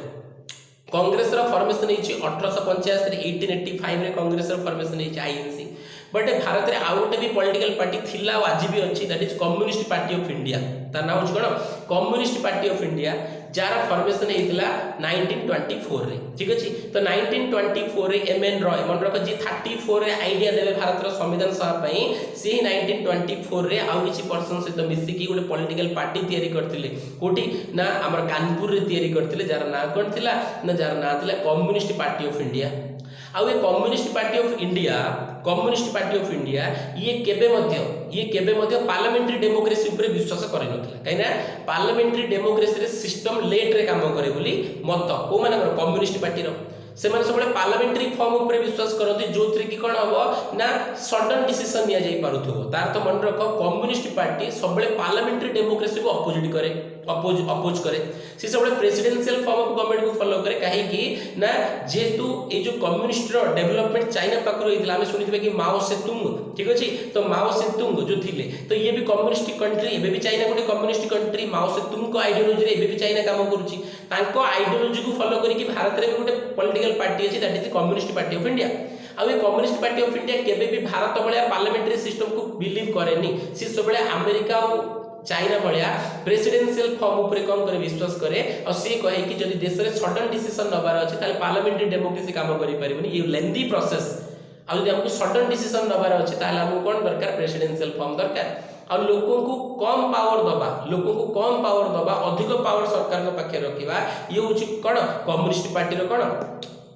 कांग्रेस रो फॉर्मेशन होची 1885 रे 1885 रे कांग्रेस रो फॉर्मेशन होची आईएनसी बट भारत रे आउ गोटे भी पॉलिटिकल पार्टी थिला आज भी अच्छी that is communist party of India तार नाम होची कोन कम्युनिस्ट पार्टी ऑफ इंडिया जार फॉर्मेशन होता 1924 रे ठीक अच्छे तो 1924 रे एमएन रॉय मन रख जी 34 रे आइडिया देवे भारत संविधान सभा सी 1924 रे आउ किछि पर्सन सहित मिसिकी गोटे पॉलिटिकल पार्टी तैयारी करथिले कोठी ना हमर कानपुर रे तैयारी करथिले जार ना कोन थिला ना जार ना थिला कम्युनिस्ट पार्टी ऑफ इंडिया आउ ये कम्युनिस्ट पार्टी ऑफ इंडिया ये केबे मध्य पार्लियामेंट्री डेमोक्रेसी ऊपर विश्वास करै नथिला काइना पार्लियामेंट्री डेमोक्रेसी रे सिस्टम लेट रे काम करे बोली मत को माने कम्युनिस्ट पार्टी रो से सब पार्लियामेंट्री फॉर्म ऊपर विश्वास करते जो थी कि कौन हम ना सडन डिसीजन नि जाई पारुथो तार तो मन रख कम्युनिस्ट पार्टी सब पार्लियामेंट्री डेमोक्रेसी को अपोज करे सी सब प्रेसिडेंशियल फॉर्म ऑफ गवर्नमेंट को फॉलो करे कहीं ना जेहेतु ये जो कम्युनिस्ट डेवलपमेंट चाइना पाखर होता है शुणी कि माओ सेतुंग ठीक अच्छे तो माओ सेतुंग जो थिले तो ये भी कम्युनिस्ट कंट्री एबे भी चाइना गोटे कम्युनिस्ट कंट्री माओ सेतुंग को आइडियोलॉजी रे एबे भी चाइना काम करुची तांको आइडियोलॉजी को फॉलो करके भारत रे भी गोटे पॉलिटिकल पार्टी अछि that is communist party of India आ ये कम्युनिस्ट पार्टी ऑफ इंडिया केबे भी भारत भलिया पार्लियामेंट्री सिस्टम को बिलीव करेनी सी सब अमेरिका और चाइना भाया प्रेसिडेंशियल फॉर्म ऊपर कौन करे विश्वास करे और सी कहे कि जदि देश में सडन डिसीजन नबार अच्छे ताले पार्लियामेंट्री डेमोक्रेसी काम करि परिबनी ये लेंदी प्रोसेस आ जदि हमको सडन डिसीजन नबार अच्छे ताले हमको कौन दरकार प्रेसिडेंशियल फॉर्म दरकार और लोगों को कम पावर दबा अधिक पावर सरकार के पाखे रखिबा ये होची कोन कम्युनिस्ट पार्टी रो कोन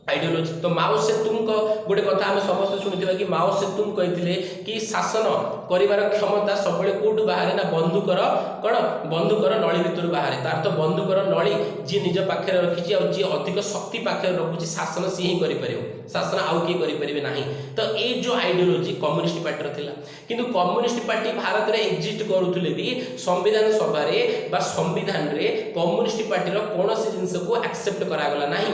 आइडियोलॉजी तो माओ सेतुंग गोटे कथा आम समस्त शुणुवा कि माओ सेतुंग कहते कि शासन करिवार क्षमता सब कौटू बाहर ना बंदूकर कौन बंदूकर नली भितर बाहर तार तो बंदूकर नली जी निज पाखे रखी जी अधिक शक्ति पाखे रखुची शासन सी ही कर शासन आउ किए करें ना तो ये जो आइडियोलॉजी कम्युनिस्ट पार्टी थिला किंतु कम्युनिस्ट पार्टी भारत में एक्जिस्ट करुले भी संविधान सभा संविधान रे कम्युनिस्ट पार्टी कौन सी जिनस को एक्सेप्ट करागला नहीं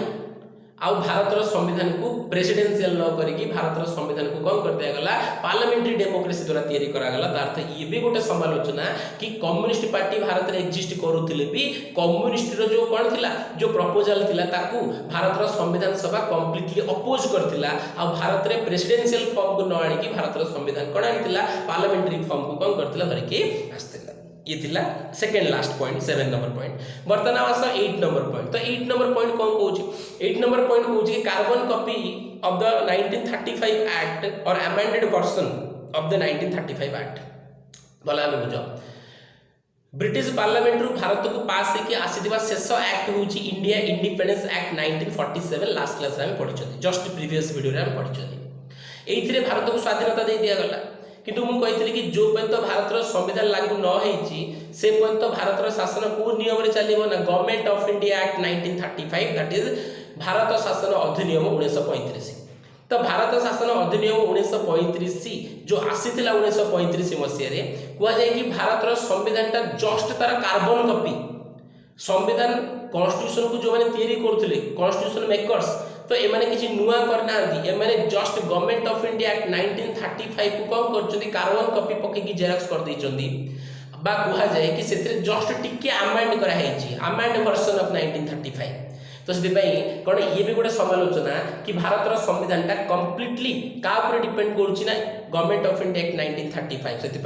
आउ भारत संविधान को प्रेसिडेंशियल न करके भारत संविधान को कौन कर दिया गला पार्लियामेंट्री डेमोक्रेसी द्वारा तैयारी करागला तार तो ये भी गोटे समालोचना कि कम्युनिस्ट पार्टी भारत में एक्जिस्ट करुले भी कम्युनिस्ट जो कौन थिला जो प्रपोजल थिला ताकू भारत संविधान सभा कंप्लीटली अपोज करथिला आ भारत में प्रेसिडेंशियल फॉर्म को न आनिकी भारत संविधान कौन आनिथिला पार्लियामेंट्री फॉर्म को कौन करथिला धरिकी आस्थिला ये थिला second last point 7 number point बर्तमान आस 8 नंबर पॉइंट तो 8 नंबर पॉइंट कौन कहूँ 8 नंबर पॉइंट कहूँ कि carbon copy of the 1935 act or amended version of the 1935 act भला बुझ ब्रिटिश पार्लियामेंट रु भारत को पास होकर आसीथिबा शेष एक्ट होची India independence act 1947 last class रे हम पढिछथि जस्ट प्रीवियस वीडियो रे हम पढिछथि एइथिरे भारत को स्वाधीनता दे दिया गला किंतु मु कहितली कि जो पर्यंत भारत संविधान लागू न होईची से पर्यंत भारत शासन को नियम रे चलिबो ना government of India act 1935 that is Bharat शासन अधिनियम 1935 तो भारत शासन अधिनियम 1935 जो आसीथिला 1935 मसिया रे कुआ जाय कि भारत संविधान ता जस्ट तार कार्बन कॉपी संविधान कॉन्स्टिट्यूशन को जो माने तैयारी करथिले कॉन्स्टिट्यूशन मेकर्स तो एमाने किछि नुआ करना एमाने just government of India act 1935 को कम करछथि कार्बन कॉपी पके की जेरॉक्स कर दैछथि बा कुहा जाए कि सेतिर जस्ट टिके अमेंड करा हेछि अमेंड वर्जन ऑफ 1935 तो से कौन ये भी गोटे समालोचना कि भारत संविधान टा कंप्लीटली का ऊपर डिपेंड करूछि ना गवर्नमेंट ऑफ इंडिया एक्ट 1935 से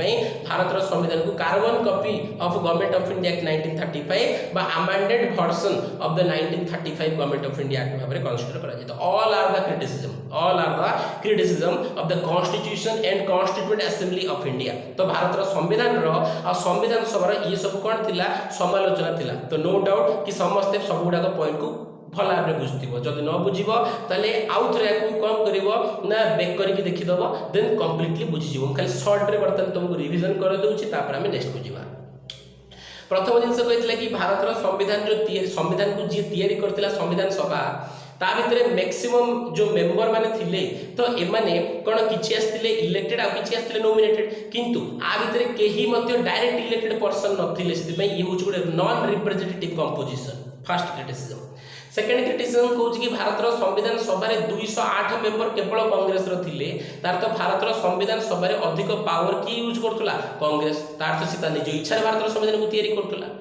भारत संविधान को carbon copy of government of India act 1935 बा amended version of the 1935 government of India act भाबरे कंसीडर करा जाय all are the criticism of the constitution and constituent assembly of India तो भारत संविधान रो आ संविधान सभा ये सब कौन थिला समालोचना थिला तो नो डाउट कि समस्त सब गुडा पॉइंट को भल भाव बुझीव जदि न बुझीव ताले आउ थे कम कर ना बेक करके देखीदेव देन कम्प्लीटली बुझीज खाली सर्ट्रे बर्तमान तुमको रिविजन कर दूसरी तापर नेक्स्ट को जीवा प्रथम जिनस कहते कि भारत संविधान जो संविधान को जी तैयारी करथिला संविधान सभा ता भितरे मैक्सिमम जो मेंबर माने थिले तो एमाने कोन किछि आस्तिले इलेक्टेड आ किछि आस्तिले नॉमिनेटेड किंतु आ भितरे केही मध्ये डायरेक्ट इलेक्टेड पर्सन नथिले सेति पई ये होछ गुडे non representative composition first criticism second criticism कहूँ कि भारत संविधान सभा 208 मेंबर केवल कांग्रेस थिले तार तो भारत संविधान सभा अधिक पावर किए यूज करथुला कांग्रेस तार तो सीता निज इच्छा भारत संविधान को तैयारी करथुला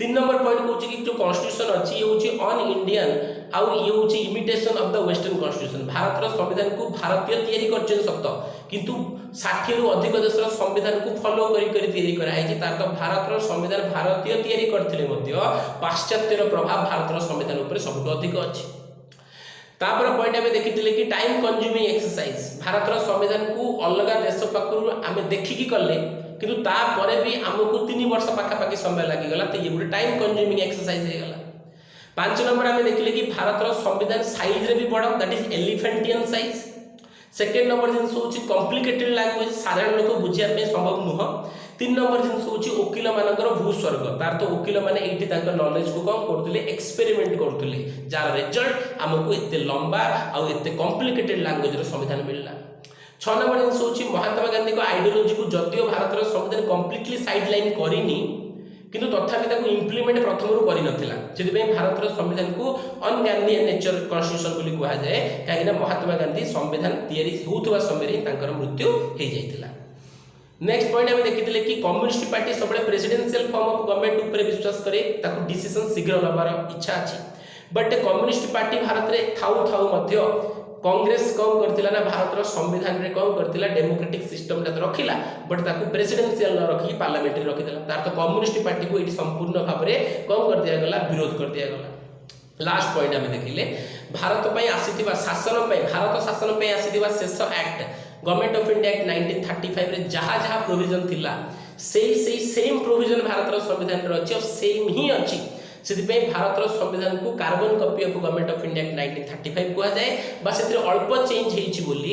3 नंबर पॉइंट कहूँ कि जो कॉन्स्टिट्यूशन अच्छी ये हूँ अन इंडियन आउ ये हूँ imitation of the western constitution Bharat संविधान को भारतीय तैयारी करछन सत्य किंतु 60 रु अधिक देशर संविधान को फॉलो करी तैयारी कराई तार तो भारत संविधान भारतीय तैयारी करथिले मध्य पाश्चात्यर प्रभाव भारत संविधान ऊपर सबुठ अधिक अछि तापर पॉइंट आमे देखिथिले कि टाइम कंज्यूमिंग एक्सरसाइज भारत संविधान को अलग देश पाखरु आमे देखिकी करले किंतु तापरे भी हमको 3 वर्ष पाखापाखि समय लागिगला तो ये गोटे टाइम कंज्यूमिंग एक्सरसाइज हो गला 5 नंबर आमे देखिले कि भारत संविधान साइज रे भी बड़ा that is elephantine size second number जिनस हूँ कॉम्प्लिकेटेड लैंग्वेज साधारण लोक बुझिया संभव नुह 3 नंबर जिनस हूँ वकिल मानकर भूस्वर्ग तार तो वकिल मैंने ये नॉलेज को कौन करते एक्सपेरिमेंट करते जार रिजल्ट आमको एत लंबा आउ एत कॉम्प्लिकेटेड लैंग्वेज संविधान मिलला 6 नंबर जिनस हूँ महात्मा गांधी आइडियोलॉजी को जदिव भारत संविधान कम्प्लीटली साइडलाइन करनी किंतु तथापि ताको इम्प्लीमेंट प्रथम करि नथिला सेति भारत संविधान को अन गांधी नेचर कॉन्स्टिट्यूशन बोली कहा जाए कहीं महात्मा गांधी संविधान तैयारी होउथबा समय तांकर मृत्यु हो जाइतिला नेक्स्ट पॉइंट आमे देखिथिले कि कम्युनिस्ट पार्टी सब प्रेसिडेंशियल फॉर्म ऑफ गवर्नमेंट ऊपर विश्वास करे ताको डिसीजन शीघ्र नबार इच्छा अछि बट कम्युनिस्ट पार्टी भारत रे थाउ थाउ मध्य कांग्रेस कौन करथिला ना भारत संविधान रे कौन करथिला डेमोक्रेटिक सिस्टम ता रखिला बट ताको प्रेसिडेंशियल न रखी पार्लियामेंट्री रखि देला तार तो कम्युनिस्ट पार्टी को एटी संपूर्ण भाव में कौन कर दिया गला विरोध कर दिया गला लास्ट पॉइंट आमे देखिले भारत पई आसीथिबा शासन पई भारत शासन पई आसीथिबा शेष act government of India act 1935 रे जहा जहा प्रोविजन थिला सेम प्रोविजन भारत संविधान रे अछि और सेम ही अछि से भारत संविधान को carbon copy of government of India 1935 कहा जाए से अल्प चेंज होती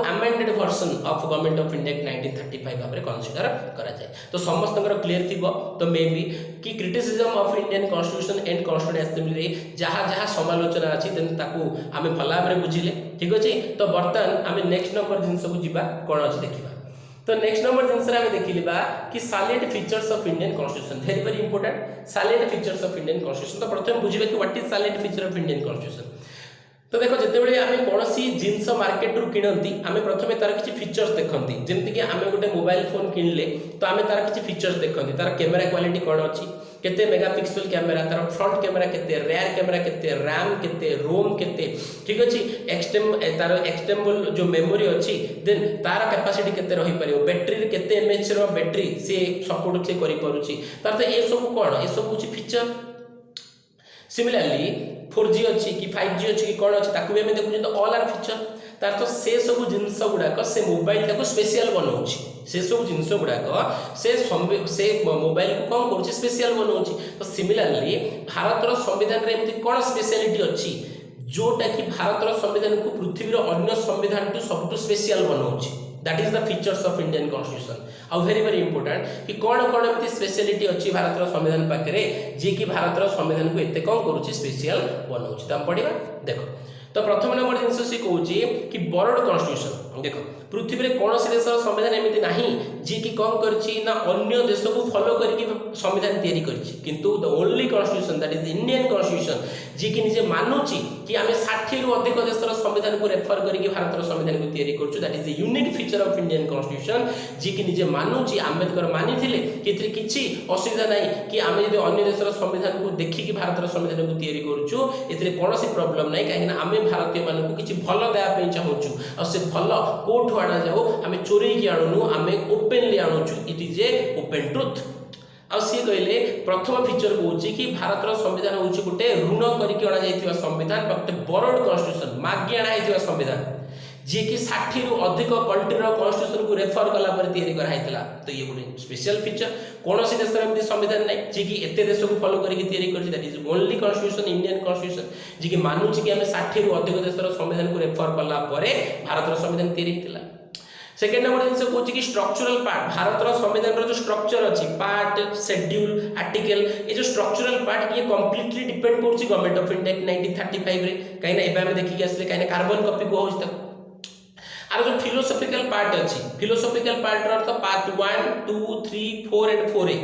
amended version of government of India 1935 भाव में कन्सिडर करा जाए तो समस्त क्लीयर थी तो मे बी कि criticism of Indian constitution and constituent assembly जहाँ जहाँ समालोचना अच्छी देन ताकू आमे भल भाव में बुझिले ठीक अच्छे तो बर्तमान आमे नेक्स्ट नंबर जिनस को जीवा कौन अच्छी देखा तो नेक्स्ट नंबर जिनस आमे देखिलिबा कि salient features of Indian constitution very very important salient features of Indian constitution तो प्रथम बुझिबा कि what is silent feature of Indian constitution तो देखो जितेबाला आमे कोनोसी जिनस मार्केट रु किनंती आमे प्रथमे तार किछि फीचर्स देखंती जेमति कि आमे गोटे मोबाइल फोन किनले तो आमे तार किछि फीचर्स देखंती तार कैमरा क्वालिटी कोन अछि केते मेगापिक्सल कैमरा तार फ्रंट कैमरा केते रेयर कैमरा केते रैम केते रोम केते ठीक अछि तार एक्सटेम्बल जो मेमोरी अछि देन तार कैपेसिटी केते रही परियो बैटरी केते एमएच रो बैटरी से सपोर्ट से करि परुछि तार तो ए सब कोन ए सब होछि फीचर सिमिलरली 4G अच्छी कि 5G अच्छी कि कौन अच्छी ताकू भी हमें देखुचे तो ऑल आर फीचर तार तो से सब जिनस गुड़ाक से मोबाइल टाको स्पेशल बनाऊँगी से सब जिनस गुड़ाक से मोबाइल को कौन करुँचे स्पेशल बनाऊँगी तो सिमिलरली भारत संविधान रे एमती कौन स्पेशलिटी अच्छी जोटा कि भारत संविधान को पृथ्वीर अन्य संविधान टू सबुठ स्पेशल बनाऊँगी that is the features of Indian constitution. आ वेरी वेरी इंपोर्टेंट कि कौन कौन एमती स्पेशलिटी अच्छी भारत संविधान पाखे जी कि भारत संविधान को एत कौन करुच्ची स्पेशल बनाऊँ तो पढ़ा देख। तो प्रथम नंबर जिन सी कौन कि वर्ल्ड कॉन्स्टिट्यूशन देख पृथ्वी में कौन देश संविधान एमती ना जी कि कौन कर देश को फॉलो करके संविधान तैयारी किंतु the only constitution that is Indian constitution जी कि निजे मानुची कि आम 60 रु अधिक देश संविधान को रेफर करके भारत संविधान को तैयारी करूँ that is the unique feature of Indian constitution जी कि निजे मानुची आंबेडकर मानी कि किसी असुविधा ना कि आम जो अन्य देश संविधान को देखिकी भारत संविधान को तैयारी करूँ ए कौन प्रॉब्लम ना कहीं आम भारतीय मानक किसी भल देवाई चाहूँ से भल कोठू आना जाऊ आम चोरी आणुनु आम ओपेनली आणुचु it is a open truth. आ सी कहले प्रथम फीचर कौन कि भारत संविधान हूँ गोटे ऋण करके अणा संविधान गोटे वर्ल्ड कॉन्स्टिट्यूशन मागी अणा संविधान जी कि 60 रु अधिक कंट्रीर कॉन्स्टिट्यूशन को रेफर कला तैयारी कराइला। तो ये गोटे स्पेशल फीचर कौन सी देश में संविधान ना जी कि एत देश को फॉलो करके तैयारी कर that is only constitution Indian constitution जी कि मानुची कि आम 60 रु अधिक देश संविधान को रेफर कला भारत संविधान तैयारी होता। सेकेंड नंबर जिन कौन कि स्ट्रक्चरल पार्ट भारत संविधान जो स्ट्रक्चर अच्छी पार्ट शेड्यूल आर्टिकल ये जो स्ट्रक्चरल पार्ट ये कंप्लीटली डिपेंड कर गवर्नमेंट ऑफ इंडिया 1935 रे कहीं आम देखिए आसले कहीं कार्बन कॉपी को हो आर जो फिलोसॉफिकल पार्ट अच्छी फिलोसॉफिकल पार्ट अर्थ part 1 2 3 4 and 4A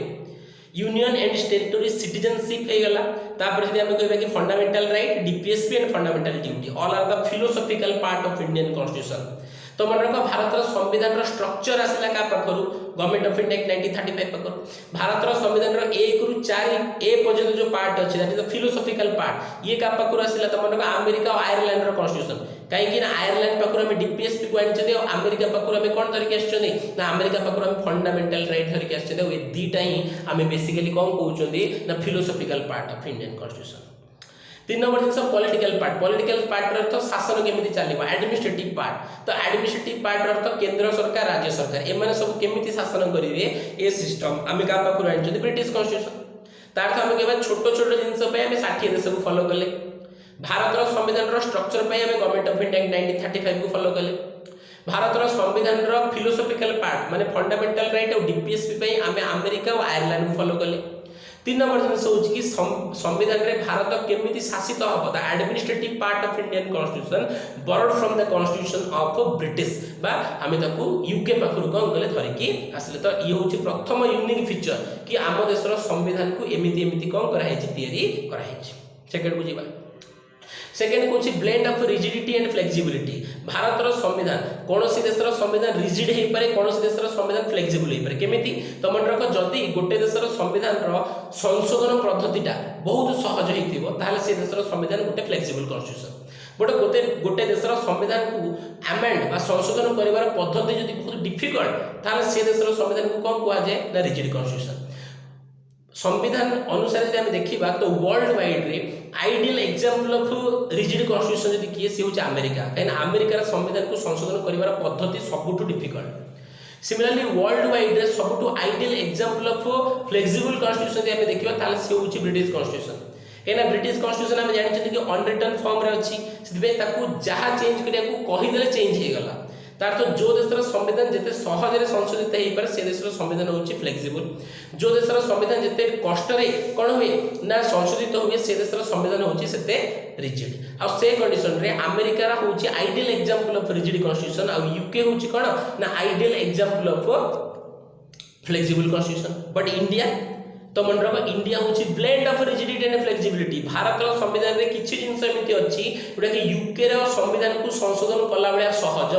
union and territory citizenship होगा तापर जब आम कह कि fundamental right DPSP and fundamental duty all are the philosophical part of Indian constitution. तो मन रख भारत संविधान स्ट्रक्चर आसला क्या पाखर गवर्नमेंट ऑफ इंडिया 1935 पाखर भारत संविधान 1 रु 4 ए पर्यंत जो पार्ट अच्छी that is the philosophical part ये क्या पाखर आसला तो मन रख अमेरिका और आयरलैंड कॉन्स्टिट्यूशन कहीं आयरलैंड पाखर आम डीपीएसपी को आनी और अमेरिका पाखर आम कौन धरिक आसना अमेरिका पाखर आम फंडामेंटल राइट धरिक आसते दुईटा ही आम बेसिकली कौन कहते ना philosophical part of Indian constitution. 3 number जिन पॉलिटिकल पार्ट अर्थ शासन केमी चलो एडमिनिस्ट्रेटिव पार्ट तो एडमिनिस्ट्रेटिव पार्ट अर्थ केंद्र सरकार राज्य सरकार एम सब केमी शासन करेंगे ए सिस्टम आम क्या पाखर आनी ब्रिटिश कॉन्स्टिट्यूशन तार आम कह छोट छोट जिन 60 देश को फॉलो कले भारत संविधान स्ट्रक्चर आम गवर्नमेंट ऑफ इंडिया 1935 को फॉलो कले भारत संविधान फिलोसॉफिकल पार्ट माने फंडामेंटल राइट और डीपीएसपी आम अमेरिका और आयरलैंड को फॉलो कले। 3 नंबर जिन हूँ कि संविधान रे भारत केमी शासित हम the administrative part of Indian constitution borrowed from the constitution of British बा आम यूके पाखर कौन कले धरिकी आसले। तो ये हूँ प्रथम यूनिक फीचर कि आम देशर संविधान को एमती कौन कराई। सेकेंड बुझा सेकेंड कौन blend of rigidity and flexibility Bharat संविधान कौन सी देशर संविधान रिजिड हो पारे कौन सी देशर संविधान फ्लेक्सिबल हो पारे केमी तो मन रख जदि गोटे देशर संविधान संशोधन पद्धतिटा बहुत सहज होता से देशर संविधान गोटे फ्लेक्सिबल कॉन्स्टिट्यूशन गोटे देशर संविधान को आमेंड बा संशोधन कर पद्धति जब बहुत डिफिकल्ट से देशर संविधान को कौन कहुए ना रिजिड कॉन्स्टिट्यूशन। संविधान अनुसार जब देखा तो वर्ल्ड वाइड रे ideal example of rigid constitution जब किए सी हूँ अमेरिका कहीं अमेरिकार संविधान को संशोधन कर पद्धति सबुठ डिफिकल्ट। सिमिलरली वर्ल्ड वाइड रे सबुठ ideal example of flexible constitution जब देखा सी हूँ ब्रिटिश कॉन्स्टिट्यूशन कहीं ब्रिटिश कॉन्स्टिट्यूशन आम जानते कि अनरिटन फॉर्म रे अच्छी से जहाँ चेंज करदेले चेंज हो गला तार तो जो देशर संविधान जिते सहजरे संशोधित हो पारे से देशर संविधान हूँ फ्लेक्सिबल जो देशर संविधान जिते कष्ट कौन हुए ना संशोधित हुए से देशर संविधान हूँ से रिजिड आ से कंडीशन रे अमेरिकार हूँ ideal example of rigid constitution आ यूके हूँ कौन ना ideal example of flexible constitution. But India तो मन रख इंडिया हूँ blend of rigidity and flexibility Bharat संविधान में किसी जिन एमती अच्छी जोटा कि यूके संविधान को संशोधन कला भाया सहज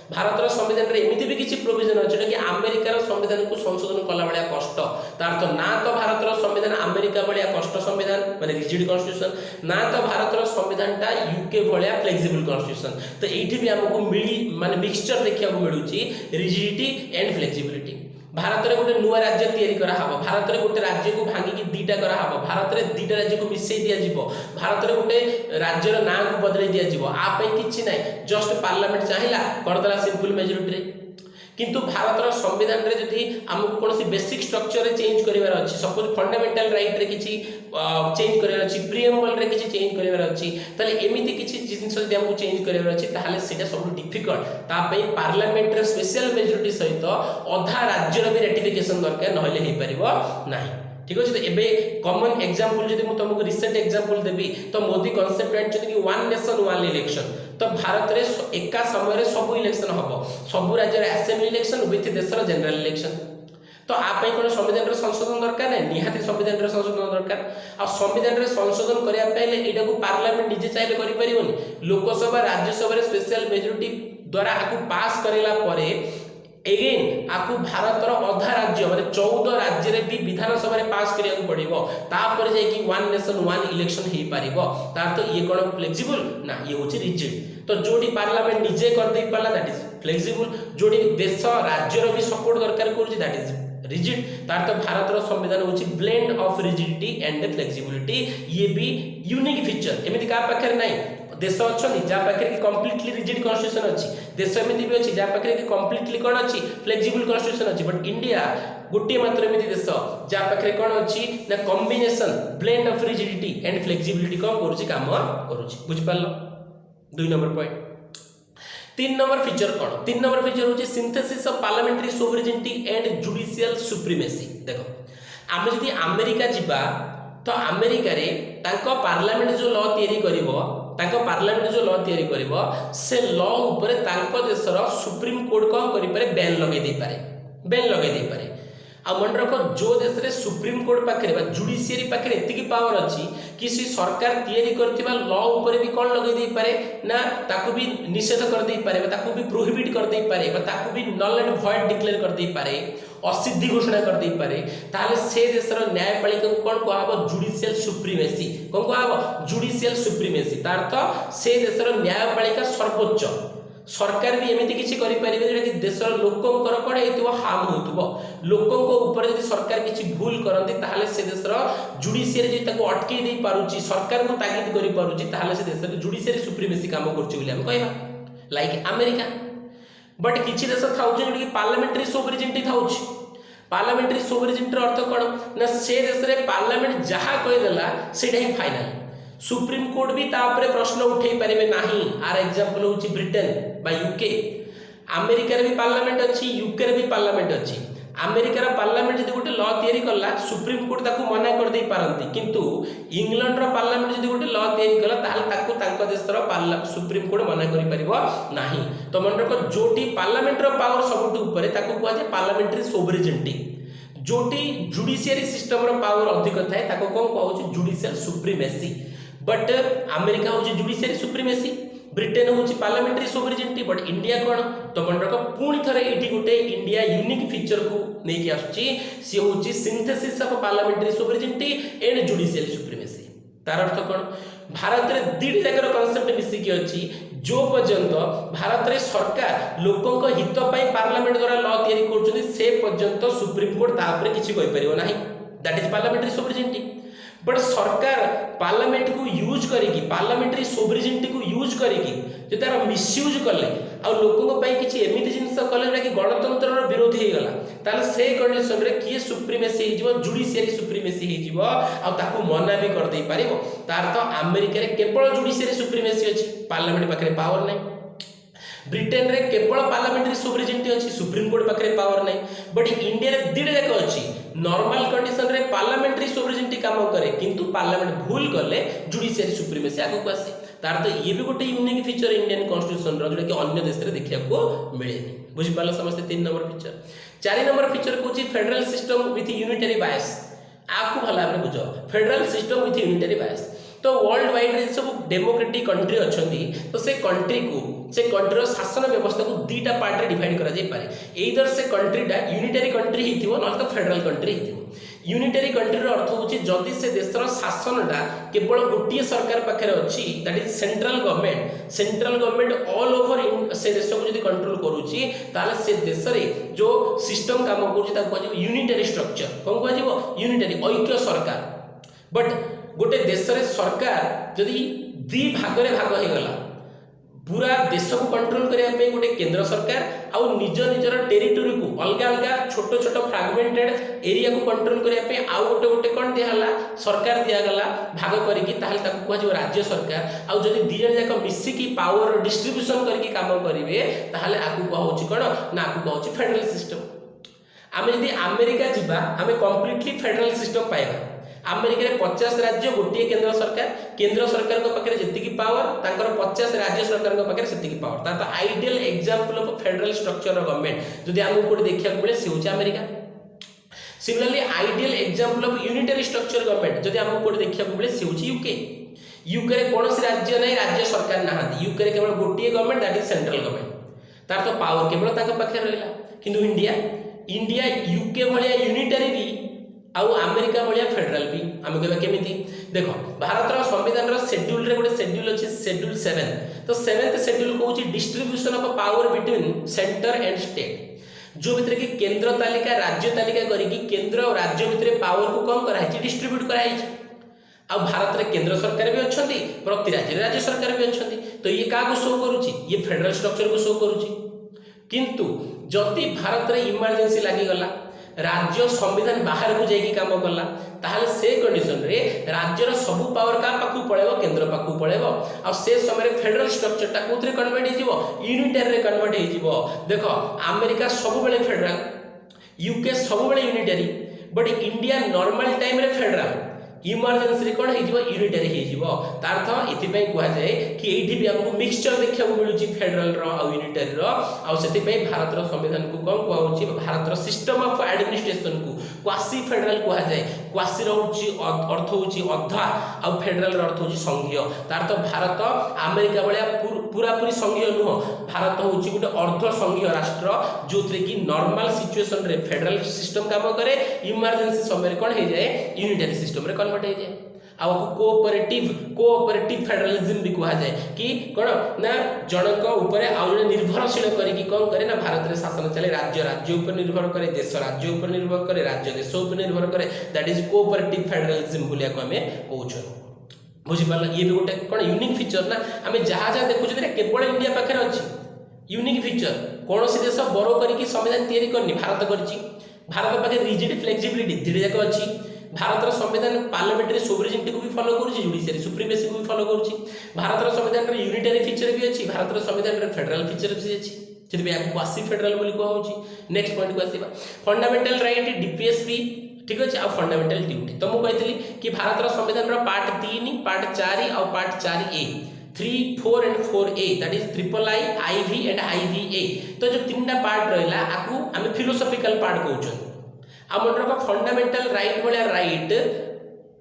भारत संविधान में एमती भी किसी प्रोविजन अच्छे कि अमेरिकार संविधान को संशोधन कला भाया कष्ट तार तो ना तो भारत संविधान अमेरिका भाया कष्ट संविधान माने रिजिड कॉन्स्टिट्यूशन ना तो भारत संविधान टा यूके भाया फ्लेक्सिबल कॉन्स्टिट्यूशन। तो ये भी आमको मिली माने मिक्सचर देखा मिलूँ रिजिडिटी एंड फ्लेक्सिबिलिटी। भारत में गोटे नुआ राज्य तैयारी कराहब भारत में गोटे राज्य को भांगिकी दीटा कराहब भारत में दीटा राज्य को मिसई दिज्व भारत में गोटे राज्यर ना को बदल दिज्व आप किसी ना जस्ट पार्लियामेंट चाहिए करदेला सिंपल मेजोरिटी किंतु भारत संविधान रे जदि आमको कौन बेसिक स्ट्रक्चर चेंज करार अच्छी सपोज फंडामेंटल राइट रे किसी चेंज करार अच्छी प्रिएम्बल रे किसी चेंज करार अच्छी ताले एमिति किसी जिनिस जदि हमको चेंज करार अच्छी ताले सेटा सब डिफिकल्ट तापई पार्लियामेंट रे स्पेशल मेजॉरिटी सहित अधा राज्यर भी रेटिफिकेशन दरकार नहले हे परिबो नाही ठीक अछि। तो एबे कॉमन एग्जांपल जदि मु तुमको रिसेंट एग्जांपल देबी तो मोदी कांसेप्ट आनिछथि कि वन नेशन वन इलेक्शन तो भारत रे एका समय रे सब इलेक्शन हबो सब राज्य रे असेंबली इलेक्शन विथ देशर जनरल इलेक्शन तो आपई कोन संविधान रे संशोधन दरकार नै निहाती संविधान रे संशोधन दरकार आ संविधान रे संशोधन करिया पहिले एटा को पार्लियामेंट निजे चाहिले करि परिबोनी लोकसभा राज्यसभा रे स्पेशल मेजॉरिटी द्वारा आकु पास करेला परे एगेन आपको भारतर अधा राज्य माने 14 राज्य रे भी विधानसभा रे पास करिया को पड़िबो तापर जे कि वन नेशन वन इलेक्शन हे पारिबो तार तो ये कोन फ्लेक्सिबल ना ये होची रिजिड तो जोडी पार्लियामेंट निजे कर दे पाला दैट इज फ्लेक्सिबल जोडी देश राज्य रो भी सपोर्ट दरकार करूची दैट इज रिजिड तार तो भारतर संविधान होची blend of rigidity and flexibility ये भी यूनिक फीचर एमिति का पाखर नाही देश अच्छी जहाँ पाखे कि कम्प्लीटली रिजिड कन्स्टिट्यूशन अच्छी देश एमती भी अच्छी जहाँ पाखे कि कम्प्लीटली कौन अच्छी फ्लेक्सिबल कन्स्टिट्यूशन अच्छी बट इंडिया गोटे मात्र एमती देश जहाँ पाखे कौन अच्छी ना combination blend of rigidity and flexibility कौन करुच्ची काम करुच्ची बुझिपार 2 नंबर पॉइंट। 3 नंबर फीचर कौन 3 नंबर फीचर होची synthesis of parliamentary sovereignty and judicial supremacy देखो आम जदि अमेरिका जिबा तो अमेरिका रे तांको पार्लियामेंट जो लॉ तैयारी करिवो तांको पार्लियामेंट जो लॉ तैयारी करिवो से लॉ ऊपर तांको देशर सुप्रीम कोर्ट को करि पारे बैन लगे दे पारे आ मन रखो जो देश रे सुप्रीम कोर्ट पाखरे बा जुडिशियरी पाखरे एतिकी पावर अछि कि सी सरकार तैयारी करथिबा लॉ ऊपर भी कोन लगे दे पारे ना ताकू भी निषेध कर दे पारे ताकू भी प्रोहिबिट कर दे पारे ताकू भी नल एंड वॉइड डिक्लेयर कर दे पारे असिद्धि घोषणा कर दे पारे ताले से देशर न्यायपालिका को कोन कहबो जुडिशियल सुप्रीमेसी कोन कहबो जुडिशियल सुप्रीमेसी तार अर्थ से देशर न्यायपालिका सर्वोच्च सरकार भी एमिति किछि करि परिबे जे कि देशर लोकंकर कोन हेतु हार्म होतबो लोकंक ऊपर यदि सरकार किछि भूल करंती ताहाले से देशर जुडिशियरी जे ताको अटके दे पारुची सरकार को तागिद करि पारुची ताहाले से देशर जुडिशियरी सुप्रीमेसी काम करची बोली हम कहबा लाइक अमेरिका बट किछि देश थाउची जे कि पार्लियामेंट्री सोवरेनिटी थाउची पार्लियामेंट्री सोवरेनिटी अर्थ कोन ना से देश रे पार्लियामेंट जहा कहि देला सेटा ही फाइनल सुप्रीम कोर्ट भी तापरे प्रश्न उठे पारे नाही आर एग्जांपल होची ब्रिटेन बा यूके अमेरिका रे भी पार्लियामेंट अछि यूके रे भी पार्लियामेंट अछि अमेरिका रा पार्लियामेंट जदि गोटे लॉ तैयारी करला सुप्रीम कोर्ट ताकू मना कर दे पारंती किंतु इंग्लैंड रा पार्लियामेंट जदि गोटे लॉ तैयारी करला ताहाल ताकू तांको देशर सुप्रीम कोर्ट मना करि परिबो नाही तो मन रखो जोटी पार्लियामेंट रा पावर सबटु ऊपर ताकू कुआ जे पार्लियामेंट्री सोवरेनिटी जोटी जुडिशियरी सिस्टम रा पावर अधिक थाए ताको कोन कहउची जुडिशियल सुप्रीमेसी बट अमेरिका होची जुडिशियरी सुप्रीमेसी ब्रिटेन होची पार्लियामेंट्री सोवरेनिटी बट इंडिया कोन तो मन रखो पुणी थरे एठी गोटे इंडिया यूनिक फीचर को नेकी आछी सी होची synthesis of parliamentary sovereignty and judicial supremacy तार अर्थ कोन भारत रे दीड जाकर कांसेप्ट मिसी की अछि जो पर्यंत भारत रे सरकार लोकों को हित पई पार्लियामेंट द्वारा लॉ तैयारी करछथि से पर्यंत सुप्रीम कोर्ट ता ऊपर किछि कहि परिबो नाही that is parliamentary sovereignty but सरकार पार्लियामेंट को यूज करेगी पार्लियामेंट्री सोवरेनिटी को यूज करेगी जे तार मिसयूज कले आ लोकों को पई किछि एमिति जिंस कले कि गणतंत्र रो विरोधी हे गला ताले से कंडीशन रे किए सुप्रीमेसी हे जिवो जुडिशियरी सुप्रीमेसी हे जिवो आ ताकू मना भी कर दे पारिबो तार तो अमेरिका रे केवल जुडिशियरी सुप्रीमेसी अछि पार्लियामेंट पाखरे पावर नै ब्रिटेन रे केवल पार्लियामेंट्री सोवरेनिटी अछि सुप्रीम कोर्ट पाखरे पावर नै बट इंडिया रे दिड जाक अछि नॉर्मल कंडीशन रे पार्लियामेंट्री सोवरेनिटी काम करे किंतु पार्लियामेंट भूल करले जुडिशियरी सुप्रीमेसी आगो को आसे तार तो ये भी गोटे यूनिक फीचर इंडियन कॉन्स्टिट्यूशन रो जोटा कि अन्य देश रे देखिया को मिलेनी बुझि पालो समस्त 3 नंबर फीचर 4 नंबर फीचर को federal system with unitary bias आकु भला भाबरे बुझो federal system with unitary bias तो वर्ल्ड वाइड रे सब डेमोक्रेटिक कंट्री अछंती तो से कंट्री रो शासन व्यवस्था को दीटा पार्ट रे डिवाइड करा जाय पारे एइदर से कंट्रीटा यूनिटरी कंट्री हिथिबो न तो फेडरल कंट्री हिथिबो यूनिटरी कंट्री रो अर्थ होची जदि से देशर शासनटा केवल गोटिए सरकार पाखरे अछि that is central government all over से देश को जदि कंट्रोल करूची ताले से देश रे जो सिस्टम काम करूची ता कहजिबो यूनिटरी स्ट्रक्चर कोन कहजिबो यूनिटरी ऐक्य सरकार बट गोटे देश रे सरकार जदि दी भाग रे भाग हे गला पूरा देश को कंट्रोल करने गोटे केंद्र सरकार आउ निज निजर टेरिटोरी को अलग अलग छोट छोट फ्रागमेंटेड एरिया को कंट्रोल करने आउ गोटे गोटे कौन दिगला सरकार दिगला भाग करके कह राज्य सरकार आउ जदि दी जन जाक मिसिकी पावर डिस्ट्रीब्यूशन करके काम करेंगे ताहले आकु कहूँ कौन ना आकु कहूँ फेडरल सिस्टम। आम जदि अमेरिका जीवा आम कम्प्लीटली फेडरल सिस्टम पाइबा। अमेरिका 50 राज्य गोटे केंद्र सरकार पाखे जी पावर तांकर 50 राज्य सरकार पाखे से पावर तार ideal example of federal structure government जदि आमको कोठी देखिया मिले से होची America. Similarly ideal example of unitary structure government जदि आमको कोठी देखिया मिले से होची यूके। यूके रे कोनोसी राज्य नहीं राज्य सरकार नाहांती यूके रे केवल गोटे government that is central government तार तो पावर केवल तांकर पाखे रहला। किंतु इंडिया यूके भलिया यूनिटरी भी आउ अमेरिका भलिया फेडरल भी आम कहबा केमिति देखो भारत संविधान शेड्यूल रे गोटे शेड्यूल अछि शेड्यूल 7 तो 7th शेड्यूल कहूची distribution of power between centre and state जो भितर की केंद्र तालिका राज्य तालिका करी केंद्र और राज्य भितर पावर को कम कराई डिस्ट्रीब्यूट कराई। आ भारत रे केंद्र सरकार भी अच्छी प्रति राज्य राज्य सरकार भी अच्छी तो ये क्या शो करुच्ची ये फेडरल स्ट्रक्चर को शो करुच्ची। किंतु जदि भारत रे इमरजेंसी लागिगला राज्य संविधान बाहर को जाइए काम कला ताहले से कंडीशन रे राज्यर सब पावर का पाखु पळेबो केंद्र पाखु पळेबो आ से समय फेडरल स्ट्रक्चर टा कोथरे कन्वर्ट हो जिवो यूनिटरी रे कन्वर्ट हो जिवो। देखो अमेरिका सब बेले फेडरल यूके सब बेले unitary but India normal time रे फेडरल इमरजेंसी रे कोन हेजिवो यूनिटरी हेजिवो तार अर्थ इति पई कुआ जाय कि एठी भी हमको मिक्सचर देखिया मिलुची फेडरल रो आ यूनिटरी रो आ सेति पई भारत रो संविधान को कोन कुआ होची भारत रो सिस्टम ऑफ एडमिनिस्ट्रेशन को क्वासी फेडरल कुआ जाय। क्वासी रो होची अर्थ होची अधा आ फेडरल रो अर्थ होची संघीय तार अर्थ भारत अमेरिका भलिया पूरा पूरी संघीय नुह भारत होची गुटे अर्ध संघीय राष्ट्र जोथरे की नॉर्मल सिचुएशन रे फेडरल सिस्टम काम करे इमरजेंसी समय रे कोन हे जाय यूनिटरी सिस्टम रे कन्वर्ट हो जाए। आ कोऑपरेटिव फेडरलिज्म भी कहा जाए कि कौन ना जनक ऊपर आउ जने निर्भरशील करी कौन करे ना भारत रे शासन चले राज्य राज्य ऊपर निर्भर करे देश राज्य ऊपर निर्भर करे राज्य देश ऊपर निर्भर करे दैट इज कोऑपरेटिव फेडरलिज्म बोलिया को हमें कहउछ। बुझि पाला ये भी गोटे कौन यूनिक फीचर ना हमें जहां जहां देखु जे केवल इंडिया पाखरे अछि यूनिक फीचर कौन सी देश बरो करी संविधान तैयारी करनी भारत करछि। भारत पाखे रिजिड फ्लेक्सिबिलिटी धीरे जाक अछि। भारत संविधान पार्लियामेंट्री सोवरेनिटी को भी फॉलो करूची जुडिशियरी सुप्रीमेसी को भी फॉलो करूची। भारत संविधान रे यूनिटरी फीचर भी अछि भारत संविधान रे फेडरल फीचर भी अछि जेति बे क्वासी फेडरल बोली कहउची। नेक्स्ट पॉइंट को आसीबा फंडामेंटल राइट डीपीएसपी ठीक अछि आ फंडामेंटल ड्यूटी तो मु कहतली कि भारत संविधान रो पार्ट 3 पार्ट 4 और part 4A 3, 4 and 4A that is triple I IV and IVA तो जो तीनटा पार्ट रहला आकु हमें फिलोसॉफिकल पार्ट कहउछन। आमर फंडामेंटल राइट भाया राइट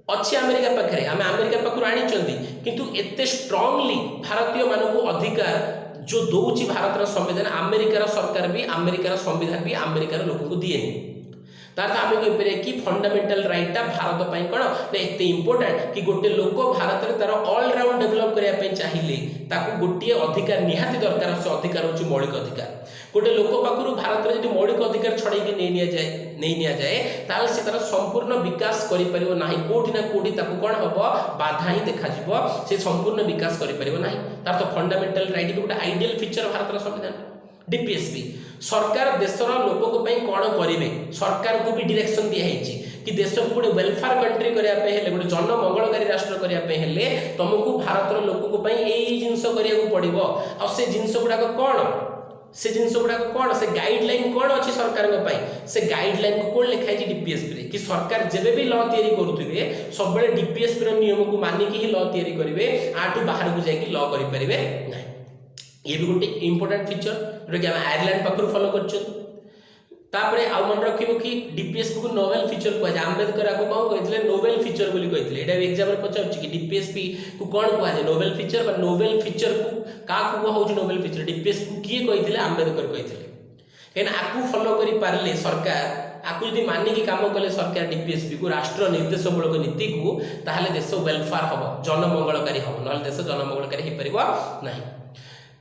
अच्छी अमेरिका पाखे आम अमेरिका पाखु आनी किंतु एते स्ट्रांगली भारतीय मानक अधिकार जो दौची भारत संविधान अमेरिकार सरकार भी अमेरिकार संविधान भी अमेरिकार लोक को दिए तार आम कहीपर कि फंडामेंटल राइटा भारत कौन एत इंपोर्टाट कि गोटे लोक भारत में तार ऑलराउंड डेभलप करने चाहिए ताकू गोटे अधिकार निहाती दरकार से अधिकार हूँ मौलिक अधिकार। गोटे लोक पाखु भारत में जो मौलिक अधिकार छड़े नहीं जाए ताल से तार संपूर्ण विकास करिपरिबो नाही कोठी ना कोठी ताकू कोन हबो बाधा ही देखा से संपूर्ण विकास करिपरिबो नाही तार तो फंडामेंटल राइट भी गोटे आइडियल फीचर भारत संविधान। डीपीएसपी सरकार देशर लोक कौन करेंगे सरकार को भी डायरेक्शन दिखाई कि देश को गोटे वेलफेयर कंट्री करने गोटे जनमंगलकारी राष्ट्र करने तुमको भारत लोक यही जिनस करा पड़ो आ से जिनस गुड़ाक कौन से जिनस गुड़ाक कौन से गाइडलाइन कौन अच्छी सरकार से गाइडलाइन को कौन लिखाई डीपीएसपी कि सरकार जब भी लॉ तैयारी करुवे सब डीपीएसपी नियम को मानिकी ही लॉ तैयारी करेंगे आठू बाहर को जाकि लॉ करेंगे ना। ये भी गोटे इंपोर्टेंट फीचर जोटा कि आयरलैंड पाखु फॉलो करपरे आउ मन रखिबो कि डीपीएसपी को नोवेल फीचर कह आंबेडकर आपको कौन कहते नोवेल फीचर बोली कहते एटा एग्जाम रे पचाउछि कि डीपीएसपी को कौन कह जाए नोवेल फीचर बा नोवेल फीचर को का को होउछि नोवेल फीचर डीपीएसपी को किए कहते आंबेडकर कहते केन आकु फॉलो करि पारले सरकार आकु यदि मानिकी काम कले सरकार डीपीएसपी को राष्ट्र निर्देशमूलक नीति को ताहले देश वेलफेयर हबो जनमंगलकारी हबो नल देश जनमंगलकारी हे परिबो नाही।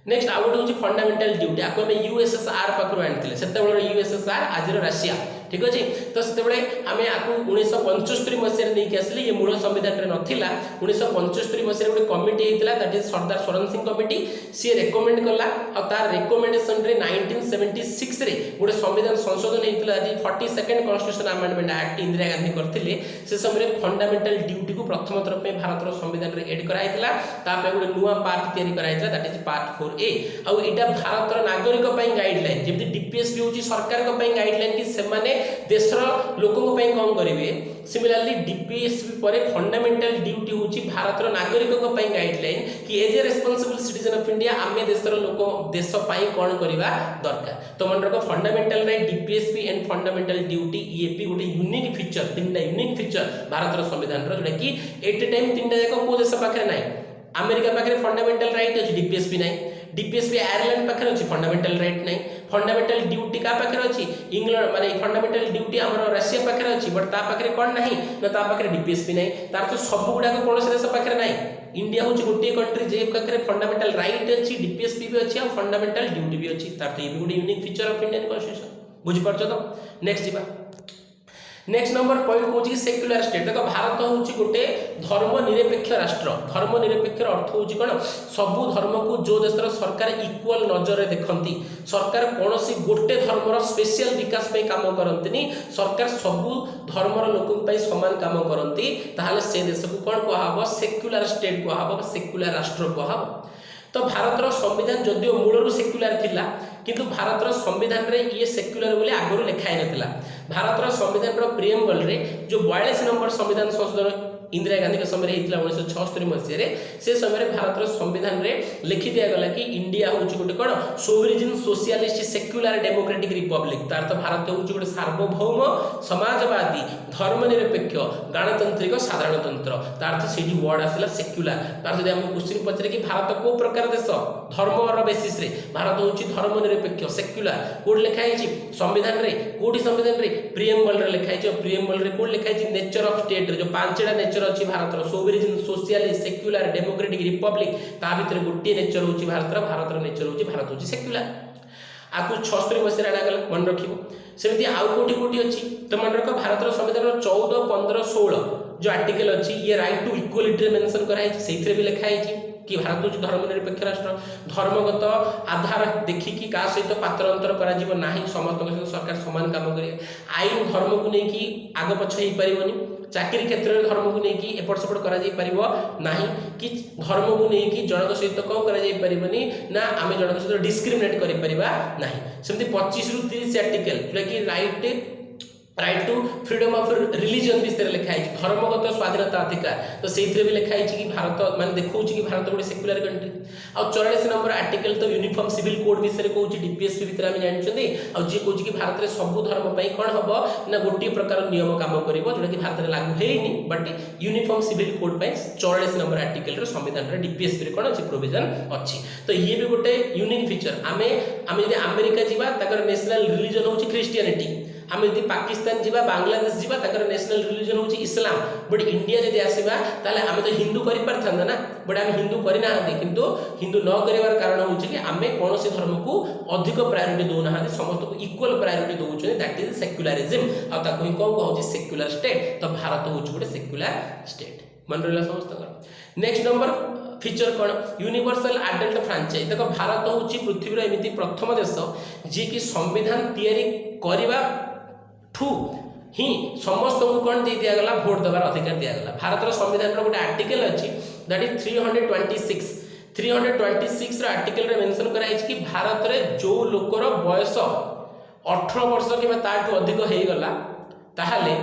नेक्स्ट आउट हूँ फंडामेंटल ड्यूटी आपको यूएसएसआर पाखु आनी से यूएसएसआर आज राशिया ठीक अच्छे। तो से आम आपको 1975 मसीह नहीं आसिले, ये मूल संविधान में नाला। 1975 मसीह गोटे कमिटी होता that is Sardar Swaran Singh committee, सी रेकमेंड कला और तार रेकमेंडेशन रे 1976 रे गोटे संविधान संशोधन होता that is 42nd constitution amendment act Indira Gandhi करथिले। से समय फंडामेंटल ड्यूटी को प्रथम थर पे भारत संविधान रे एड कराइतला, तापे गोटे नुवा पार्ट तयारी कराइतला दैट इज पार्ट 4A। आ एटा भारत नागरिक पई गाइडलाइन, जेमति डीपीएसपी होची सरकार को पई गाइडलाइन कि से माने देशर लोकन पई कोन करिवे। सिमिलरली डीपीएसपी पर फंडामेंटल ड्यूटी होची भारत नागरिक को पई गाइडलाइन कि as a responsible citizen of India आमे देशर लोक देश पई कोन करिवा दरकार। तो मन रखो fundamental right, DPSP and fundamental duty, EAP गोटे यूनिक फीचर, तीनटा यूनिक फीचर भारत रो संविधान रो, जोटा कि एट ए टाइम तीनटा जाक को देश पाखरे नाही। अमेरिका पाखरे फंडामेंटल राइट अछि, डीपीएसपी नाही। डीपीएसपी आयरलैंड पाखरे अछि, फंडामेंटल राइट नाही। फंडामेंटल ड्यूटी का पाखरे अछि, इंग्लैंड माने फंडामेंटल ड्यूटी हमर रशिया पाखरे अछि, बट ता पाखरे कोन नाही न ता पाखरे डीपीएसपी नाही। तार तो सब गुडा को कोन देश पाखरे नाही। इंडिया होची गोटे कंट्री जे पाखरे फंडामेंटल राइट अछि, डीपीएसपी भी अछि और फंडामेंटल ड्यूटी भी अछि। तार तो ये भी गोटे unique feature of Indian constitution, बुझि परछो तो। नेक्स्ट जीवा, नेक्स्ट नंबर पॉइंट कहूँ कि सेक्युलर स्टेट। देखो भारत हूँ गोटे धर्मनिरपेक्ष राष्ट्र। धर्मनिरपेक्ष अर्थ हूँ कौन, सबू धर्म को जो देशर सरकार इक्वल नजर देखती, सरकार कौन सी गोटे धर्मर स्पेशल विकास पे काम करती, सरकार सबू धर्मर लोक समान काम करती, ताहले से देश को कौन कह, सेक्युलर स्टेट कह, सेक्युलर राष्ट्र कह। तो भारतर संविधान जदिव मूलर सेक्युलर थिला, किंतु भारतर संविधान रे ये सेक्युलर बोले आगुरी लिखाई नथिला। भारतर संविधान रो प्रिएम्बल रे जो 42 नंबर संविधान संशोधन इंदिरा गांधी के समय होता 1976 मसीह, से समय भारत संविधान रे लिखि दिया गला कि इंडिया हूँ गोटे कौन सोवरिजिन सोशलिस्ट सेक्युलर डेमोक्रेटिक रिपब्लिक। तार तो भारत हूँ गोटे सार्वभौम समाजवादी धर्मनिरपेक्ष गणतांत्रिक साधारणतंत्र। तार तो से वर्ड आसला सेक्युलर। तार जब आम क्वेश्चन पचरे कि भारत को प्रकार देश धर्म बेसिस रे, भारत हूँ धर्मनिरपेक्ष सेक्युलर, कोड लिखाई संविधान रे, कोडी संविधान रे प्रिएम्बल रे लिखाई। प्रिएम्बल रे कोड लिखाई नेचर ऑफ स्टेट जो पांचटा नेचर अच्छी Bharat sovereign socialist secular democratic republic, ता भीतर गोटे नेचर होची भारत नेचर होची भारत होची सेक्युलर। आपको 76 मसीह आणागला मन रखिबो। सेमती आउ कोठी कोठी अछि तो मन रख, भारत संविधान 14, 15, 16 जो आर्टिकल अच्छी ये राइट टू इक्वालिटी मेंशन कराई, से भी लिखाई कि भारत हूँ धर्मनिरपेक्ष राष्ट्र। धर्मगत आधार देखिकी क्या सहित पात्र अंतर करा समस्त सहित सरकार समान काम करेंगे। आईन धर्म को लेकिन आग पछ हो पारनि, चाकरी क्षेत्र में धर्म को लेकिन एपट सेपट करा कि धर्म को लेकिन जनक सहित कौन करा ना आम जनक सहित डिस्क्रिमिनेट करें। सेमती 25 ରୁ 30 आर्टिकल जोटा कि right to freedom of religion विषय लिखाई, धर्मगत स्वाधीनता अधिकार। तो से भी लिखाई कि भारत मान देखा कि भारत गोटे सेक्युलर कंट्री। आ 44 नंबर आर्टिकल तो यूनिफॉर्म सिविल कोड विषय कहूँ, डीपीएसपी भितर आम जानते जी कहूँ कि भारत में सबू धर्म कौन हम ना गोटे प्रकार नियम काम कर जोटा कि भारत में लागू होनी, but uniform civil code 44 number article संविधान डीपीएसपी कौन अच्छी प्रोविजन अच्छी। तो ये भी गोटे यूनिक फीचर। आम जब अमेरिका जावा नेशनल रिलीजन हूँ क्रिश्चियनिटी, आम यदि पाकिस्तान जीवा बांग्लादेश जीवा नेशनल रिलीजन हूँ इस्लाम, बट इंडिया जब आसवा ताले आम तो हिंदू कर ना, बट आम हिंदू करना किंतु हिंदू न कर कारण हूँ कि आम कौन से धर्म को अधिक प्रायोरिटी दौना, समस्त को इक्वल प्रायोरिटी दौरान, दैट इज सेक्युलरिज्म। ही कौन कहूँ सेक्युलर स्टेट। तो भारत हूँ गोटे सेक्युलर स्टेट, मन रहा समस्त। नेक्स्ट नंबर फीचर कौन, यूनिवर्सल एडल्ट फ्रांचाइज। देखो भारत हूँ पृथ्वी एमती प्रथम देश जी कि संविधान तैयारी करने ठू ही समस्त को कौन दे दिया गला, भोट देवार अधिकार दिया गला। भारत संविधान गोटे आर्टिकल अच्छी दैट इज 326 आर्टिकल रे मेंशन कराई कि भारत रे जो लोकर बयस 18 वर्ष कि ताठू अधिक हो गला ताहले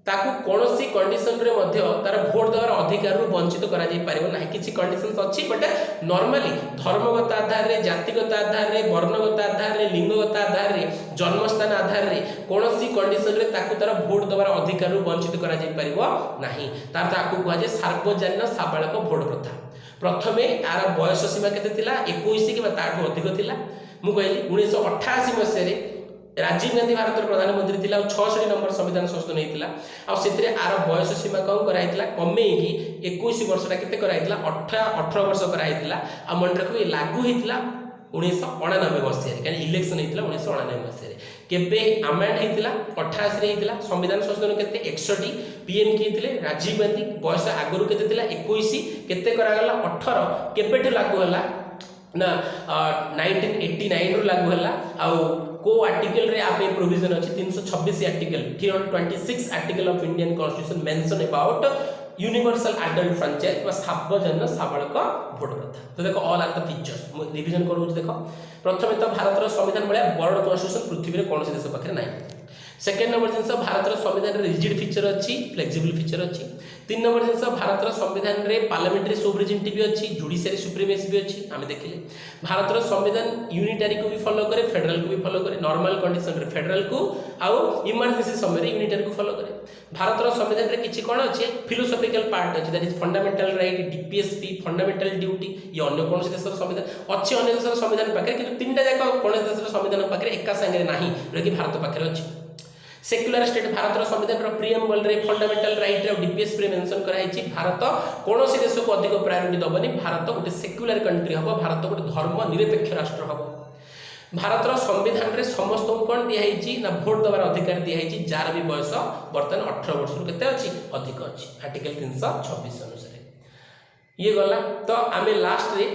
ताकू कौनसी कंडीशन रे मध्य तार भोट देवार अधिकार वंचित करा जाई पारिबो नाही। किछि कंडीशंस अच्छी, बट नॉर्मली धर्मगत आधार रे, जातिगत आधार रे, वर्णगत आधार रे, लिंगगत आधार रे, जन्मस्थान आधार रे कौनसी कंडीशन रे ताकू तार भोट देवार अधिकार वंचित करा जाई पारिबो नाही। तार ताकू कहा जाय सार्वजनिक साबालक भोट प्रथा। प्रथमे आर बयस सीमा केते थिला, 21 कि ताठू अधिक थिला। मु कहली 1988 मसीह राजीव गांधी भारत प्रधानमंत्री थिला, 66 नंबर संविधान संशोधन होता और आर बयस सीमा कौन कराइला कमे 21 वर्षटा केते कराइला 18 वर्ष कराइला। आ मन रखो ये लागू होता 1999 मसीह, कहीं इलेक्शन होता 1999 मसीह। केबे आमेंड हेतिला 88 रे हेतिला संविधान संशोधन केते 61 पीएम किए थिले राजीव गांधी बयस आगरु केते थिला 21 केते करा गला 18 केबेठ लागू हला ना 1989 रो लागू हला आउ को आर्टिकल रे आपे प्रोविजन अछि 326 article 326 article of Indian constitution mention about universal adult franchise सार्वजन साबालक भोट कथा। तो देखो ऑल आर द फीचर्स मु रिवीजन करू देखो प्रथम तो भारत संविधान भलिया बड़ कॉन्स्टिट्यूशन पृथ्वी रे कोन देश पाखे नाही। सेकेंड नंबर जिनस भारत संविधान रे रिजिड फीचर अछि फ्लेक्सिबल फीचर अछि। तीन नंबर जिनस भारत संविधान रे पार्लियामेंट्री सोवरेनिटी भी अछि जुडिशियरी सुप्रीमेसी भी अछि आमे देखिले। भारत संविधान यूनिटरी को भी फॉलो करे फेडरल को भी फॉलो करे नॉर्मल कंडीशन रे फेडरल को आउ इमरजेंसी समय रे यूनिटरी को फॉलो करे। भारत संविधान रे किछि कोन अछि फिलोसॉफिकल पार्ट अछि that is fundamental right DPSP fundamental duty ये अन्य कोन देशर संविधान अछि अन्य देशर संविधान पाखे किंतु तीनटा जाक कोन देशर संविधान पाखे एका संगे नाही रे कि भारत पाखे अछि। सेक्युलर स्टेट भारत संविधान रो प्रिएम्बल रे फंडामेंटल राइट रे डीपीएस रे मेंशन करा हिची भारत कोनोसी देश को अधिक प्रायोरिटी दबनी भारत गोटे सेक्युलर कंट्री हबो भारत गोटे धर्म निरपेक्ष राष्ट्र हबो। भारत रो संविधान रे समस्त कोन दिया हिची ना वोट दबार अधिकार दिया हिची जार भी बयस वर्तमान 18 वर्ष रो केते अछि अधिक अछि आर्टिकल 326 अनुसार ये गला। तो आमे लास्ट रे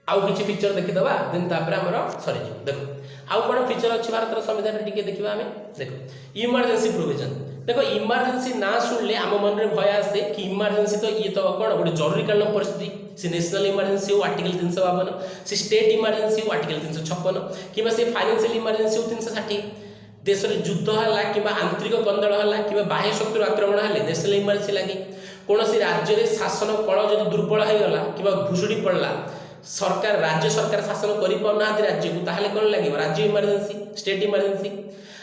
आउ किछि फीचर देखि दबा देन तापर हमर सरी जो देखो आउ कोन फीचर अछि भारत संविधान रे टिके देखिबा हमें देखो इमरजेंसी प्रोविजन देखो इमरजेंसी ना सुनले आम मन रे भय आसे कि इमरजेंसी तो ये तो कोन गोटे जरूरीकालीन परिस्थिति से नेशनल इमरजेंसी हो आर्टिकल 352 से स्टेट इमरजेंसी हो आर्टिकल 356 किबा से फाइनेंशियल इमरजेंसी हो 360 देश रे युद्ध हला किबा आंतरिक कंदळ हला किबा बाह्य शत्रु आक्रमण हले नेशनल इमरजेंसी लागि कोनोसी राज्य रे शासन कळ जदि दुर्बल हे गला किबा भुसुडी पड़ला सरकार राज्य सरकार शासन करि पाउना राज्य को ताहले कोन লাগিব राज्य इमरजेंसी स्टेट इमरजेंसी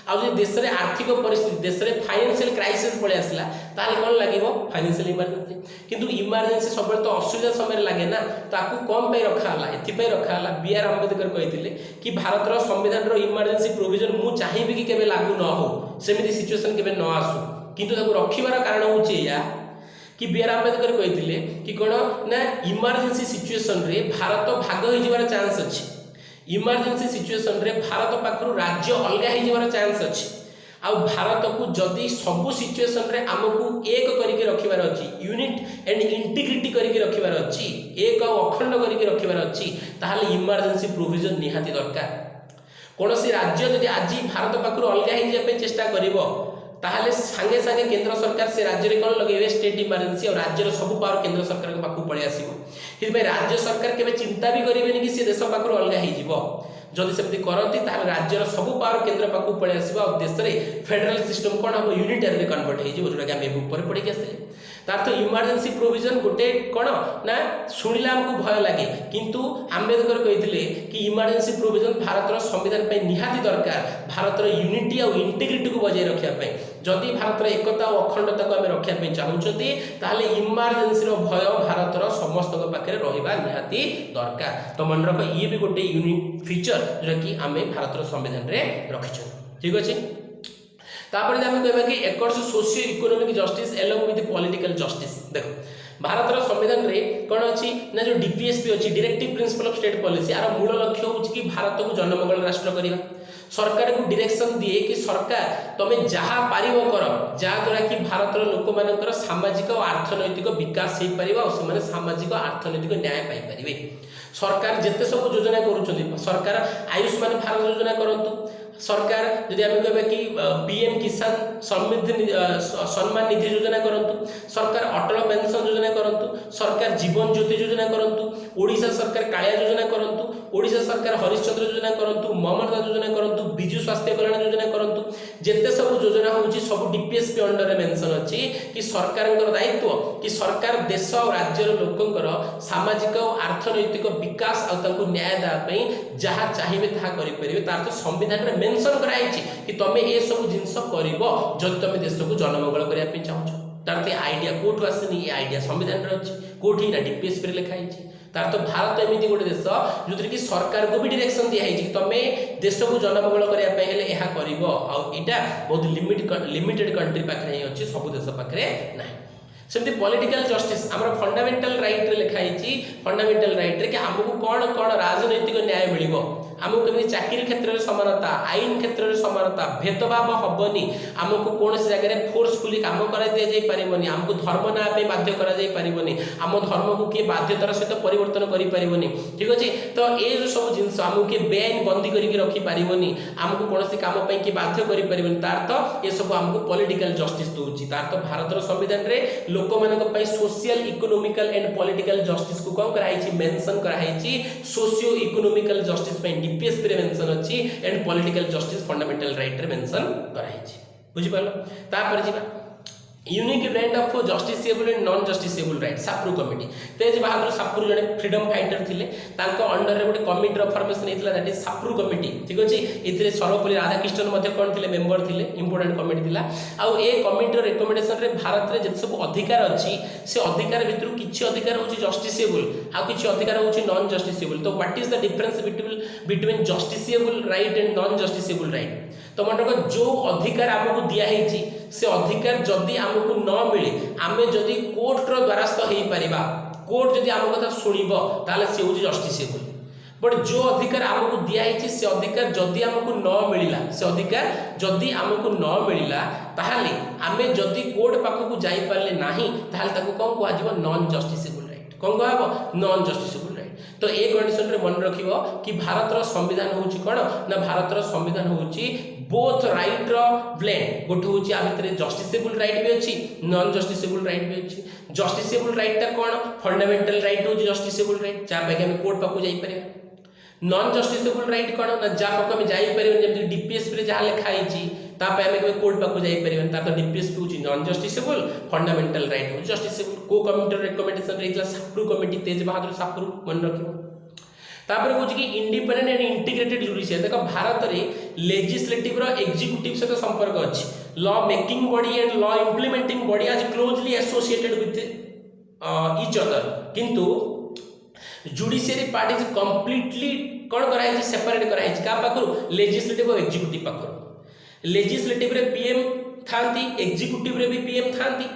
आ जे देश रे आर्थिक परिस्थिति देश रे फाइनेंशियल क्राइसिस पळे आसला ताहले कोन লাগিব फाइनेंशियल इमरजेंसी किंतु इमरजेंसी सब तो असुविधा समय लागे ना ताकू कम पे रखा हला एथि पे रखा हला बीआर अंबेडकर कहिथिले कि भारत रो संविधान रो इमरजेंसी प्रोविजन मु चाहिबी कि केबे लागू न हो सेमिति सिचुएशन केबे न आसु किंतु ताकू रखिबार कारण होची या कि बीआर अंबेडकर कहिथिले कि कोन ना इमरजेंसी सिचुएशन रे भारत भाग होई जिवार चांस अछि इमरजेंसी सिचुएशन रे भारत पाखरु राज्य अलगा होई जिवार चांस अछि आ भारत को जदि सब सिचुएशन रे हमकु एक करिके रखिबार अछि यूनिट एंड इंटीग्रिटी करिके रखिबार अछि एक अखंड करिके रखिबार अछि ताहाले इमरजेंसी प्रोविजन निहाती दरकार। कोनोसी राज्य जदि आजि भारत पाखरु अलगा होई जे चेष्टा करिवो ताहले संगे संगे केंद्र सरकार से राज्य रे कोन लगेबे स्टेट इमरजेंसी और राज्य रो सब पावर केंद्र सरकार के पाखु पळे आसीबो हिबे राज्य सरकार केबे चिंता भी करिवेनी कि से देश पाखरु अलगा होई जिवो जदि सेमति करंती ताहले राज्य रो सब पावर केंद्र पाखु पळे आसीबो और देश रे फेडरल सिस्टम कोन हबो यूनिटरी रे कन्वर्ट होई जिवो जोटा कि हम ऊपर पढि के आसीले तार तो इमरजेंसी प्रोविजन गोटे कोन ना सुनिला हमकु भय लागे किंतु अंबेडकर कहिथिले कि इमरजेंसी प्रोविजन भारत रो संविधान पे निहाती दरकार भारत रो यूनिटी और इंटीग्रिटी को बजाय रखिया पे जदि भारत रो एकता और अखंडता को हम रखिया पे चाहुचती ताहले इमरजेंसी रो भय भारत रो समस्त को पाखरे रहिबा निहाती दरकार। तो मन रख ये भी गोटे यूनिक फीचर जो कि आमे भारत रो संविधान रे रखिछु ठीक अछि। तापर हम कहबा कि acres socio economic justice along with political justice देखो भारत रो संविधान रे कोन अछि ना जो डीपीएसपी अछि directive principle of state policy आरो मूल लक्ष्य होछि कि भारत को जनमंगल राष्ट्र करिबा सरकार को डायरेक्शन दिए कि सरकार तमे जहा पारिबो कर जा द्वारा कि भारत रो लोक मानकर सामाजिक और अर्थनैतिक विकास हे परिबा और से सामाजिक और अर्थनैतिक न्याय पाई परिबे। सरकार जेते सब योजना करूछथि सरकार आयुष्मान भारत योजना करंतु सरकार यदि हम कहबे कि पीएम किसान सम्मान निधि योजना करंतु सरकार अटल पेंशन योजना करंतु सरकार जीवन ज्योति योजना करंतु ओडिशा सरकार कालिया योजना करंतु ओडिशा सरकार हरिश्चंद्र योजना करंतु ममता योजना करंतु बिजु स्वास्थ्य कल्याण योजना करंतु जेते सब योजना होउची सब डीपीएसपी अंडर मेंशन अछि कि सरकारक दायित्व कि सरकार देश और राज्य लोकंकर सामाजिक और अर्थनैतिक विकास आ तांको न्याय दा पई जहा चाहिबे ताहा करि परिबे तार तो संविधान रे मेंशन कराइछि कि तमे ए सब जिंस करिवो जदि तमे देश को जनमंगल करिया पे चाहछो तार ते आईडिया कोठु आसेनी ए आईडिया संविधान रे अछि कोठी ना डीपीएसपी रे लिखा हिछि तार तो भारत एमिति गोटे देश जोथि कि सरकार को भी डायरेक्शन दिया हिछि कि तमे देश को जनमंगल करिया पे हेले एहा करिवो आ एटा बहुत लिमिटेड कंट्री पाखरे अछि सब देश पाखरे नाही। सेमती पॉलिटिकल जस्टिस आमर फंडामेंटल राइट रे लिखाई फंडामेंटल राइट रे कि आमको कौन कौन राजनैतिक न्याय मिलिबो आमको केमि चाकरी क्षेत्र में समानता आईन क्षेत्र में समानता भेदभाव हबनी आमको कौन से जगह रे फोर्सफुली काम करा दिया जाई परिबनी आमको धर्म ना पे बाध्य करा जाई परिबनी आम धर्म को किए बाध्यतार सहित परिवर्तन करि परिबनी ठीक अछि तो ए जो सब जिंस आमको के बेआईन बंदी करिक रखि परिबनी आमको कौन से काम पई कि बाध्य करि परिबनी तार तो ए सब आमको पॉलिटिकल जस्टिस दोछि तार तो भारत संविधान रे लोक मानक पई social economical and political justice को कौन कराई मेंशन कराई सोशियो इकोनॉमिकल जस्टिस पई डीपीएस पे मेंशन अछि and political justice fundamental right रे मेंशन कराई बुझि पालो तापर जिबा unique brand of justiciable and non justiciable right Sapru committee Tej Bahadur Sapru जने फ्रीडम फाइटर थिले तांको अंडर रे गोटे कमिटी रो फॉर्मेशन हेतला दैट इज साप्रू कमिटी ठीक अछि इतरे सर्वपल्ली राधाकृष्णन मध्ये कोन थिले मेंबर थिले इंपोर्टेंट कमिटी थिला आ ए कमिटी रो रिकमेंडेशन रे भारत रे जते सब अधिकार अछि से अधिकार भितरु किछि अधिकार होछि जस्टिसेबल आ किछि अधिकार होछि नॉन जस्टिसेबल तो what is the difference between justiciable right and non justiciable right तो मनक जो अधिकार हमको दिया हेछि से अधिकार जदि हमको न मिले आमे जदि कोर्ट रो द्वारस्थ हेई परिबा कोर्ट जदि हम कथा सुनिबो ताले से होछि जस्टिसेबल बट जो अधिकार हमको दिया हेछि से अधिकार जदि हमको न मिलिला से अधिकार जदि हमको न मिलिला ताहाले आमे जदि कोर्ट पाखो को जाई पारले नाही ताहाले ताको कोन को आजिबो नॉन जस्टिसेबल राइट कोन को आबो नॉन जस्टिसेबल राइट तो ए कंडीशन रे मन रखिबो कि भारत रो संविधान होछि कोन ना भारत रो संविधान होछि बोथ राइट रो ब्लेंड गोटे होछि आ भितरे जस्टिसेबल राइट भी अछि नॉन जस्टिसेबल राइट भी अछि जस्टिसेबल राइट ता कोन फंडामेंटल राइट होछि जस्टिसेबल राइट जा पे हम कोर्ट पाखो जाई परिबा नॉन जस्टिसेबल राइट कोन ना जा पाखो हम जाई परिबा जेमति डीपीएस पे जा लिखा आइछि ता पे हम कोर्ट पाखो जाई परिबा ता तो डीपीएस पे होछि नॉन जस्टिसेबल फंडामेंटल राइट होछि जस्टिसेबल को कमिटी रिकमेंडेशन रेखला साप्रू कमिटी तेज बहादुर साप्रू मन रखिबो तापर कहूँ कि इंडिपेंडेंट एंड इंटीग्रेटेड जुडिशियरी देख भारत में लेजिस्लेटिव रो एग्जीक्यूटिव सहित संपर्क अच्छी law making body and law implementing body आज closely associated with each other किंतु जुडिशियरी पार्ट इज कंप्लीटली कौन कराई सेपरेट कराई का पाखरु लेजिस्लेटिव और एग्जीक्यूटिव पाखरु लेजिस्लेटिव रे पीएम थांती एग्जीक्यूटिव रे भी पीएम थांती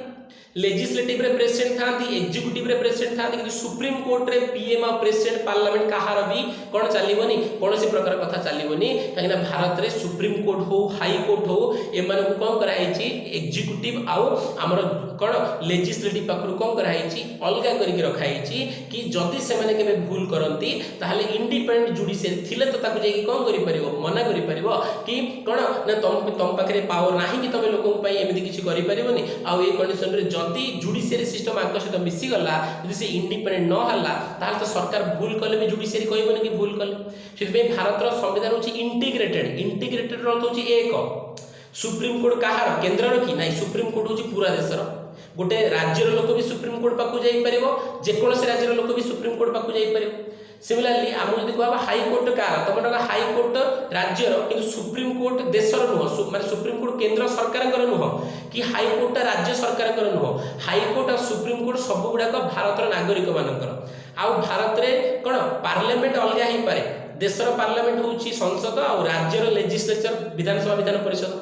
लेजिस्लेटिव रे प्रेसिडेंट थांती एग्जीक्यूटिव रे प्रेसिडेंट थांती कि सुप्रीम कोर्ट रे पीएम और प्रेसिडेंट पार्लियामेंट कहार भी कोन चलीबोनी कोनोसी प्रकार कथा चलीबोनी काहेना भारत रे सुप्रीम कोर्ट हो हाई कोर्ट हो ए माने को कोन कराइछि एग्जीक्यूटिव आउ हमर कोन लेजिस्लेटिव पाखरु कोन कराइछि अलगा करि के रखाइछि कि जदि से माने केबे भूल करंती ताहाले इंडिपेंडेंट जुडिशियरी थिले तो ताकु जेकी कोन करि परिबो मना करि परिबो कि कोन ना तम पाखरे पावर नाही कि तमे लोकन पई एमिति किछि करि परिबोनी आ ए कंडीशन रे जदि जुडिशियरी सिस्टम आंक सहित मिसी गला यदि से इंडिपेंडेंट न हल्ला ताहाले तो सरकार भूल कले भी जुडिशियरी कहबोनी कि भूल कले सेति भारत रो संविधान होछि इंटीग्रेटेड अर्थ होछि एक सुप्रीम कोर्ट कहार केंद्र रो कि नाही सुप्रीम कोर्ट होछि पूरा देश रो गोटे राज्य रो लोक भी सुप्रीम कोर्ट पाखु जाई परिबो जे कोनोसी राज्य रो लोक भी सुप्रीम कोर्ट पाखु जाई परिबो सिमिलरली आम जदि कहबा हाई कोर्ट कार तमन हाई कोर्ट राज्य रो कि सुप्रीम कोर्ट देश रो नुह माने सुप्रीम कोर्ट केंद्र सरकार कर नुह कि हाई कोर्ट राज्य सरकार कर नुह हाई कोर्ट और सुप्रीम कोर्ट सब गुडा भारत रो नागरिक मानकर आ भारत रे कोन पार्लियामेंट अलगा ही पारे देश रो पार्लियामेंट होछि संसद और राज्य रो लेजिस्लेचर विधानसभा विधान परिषद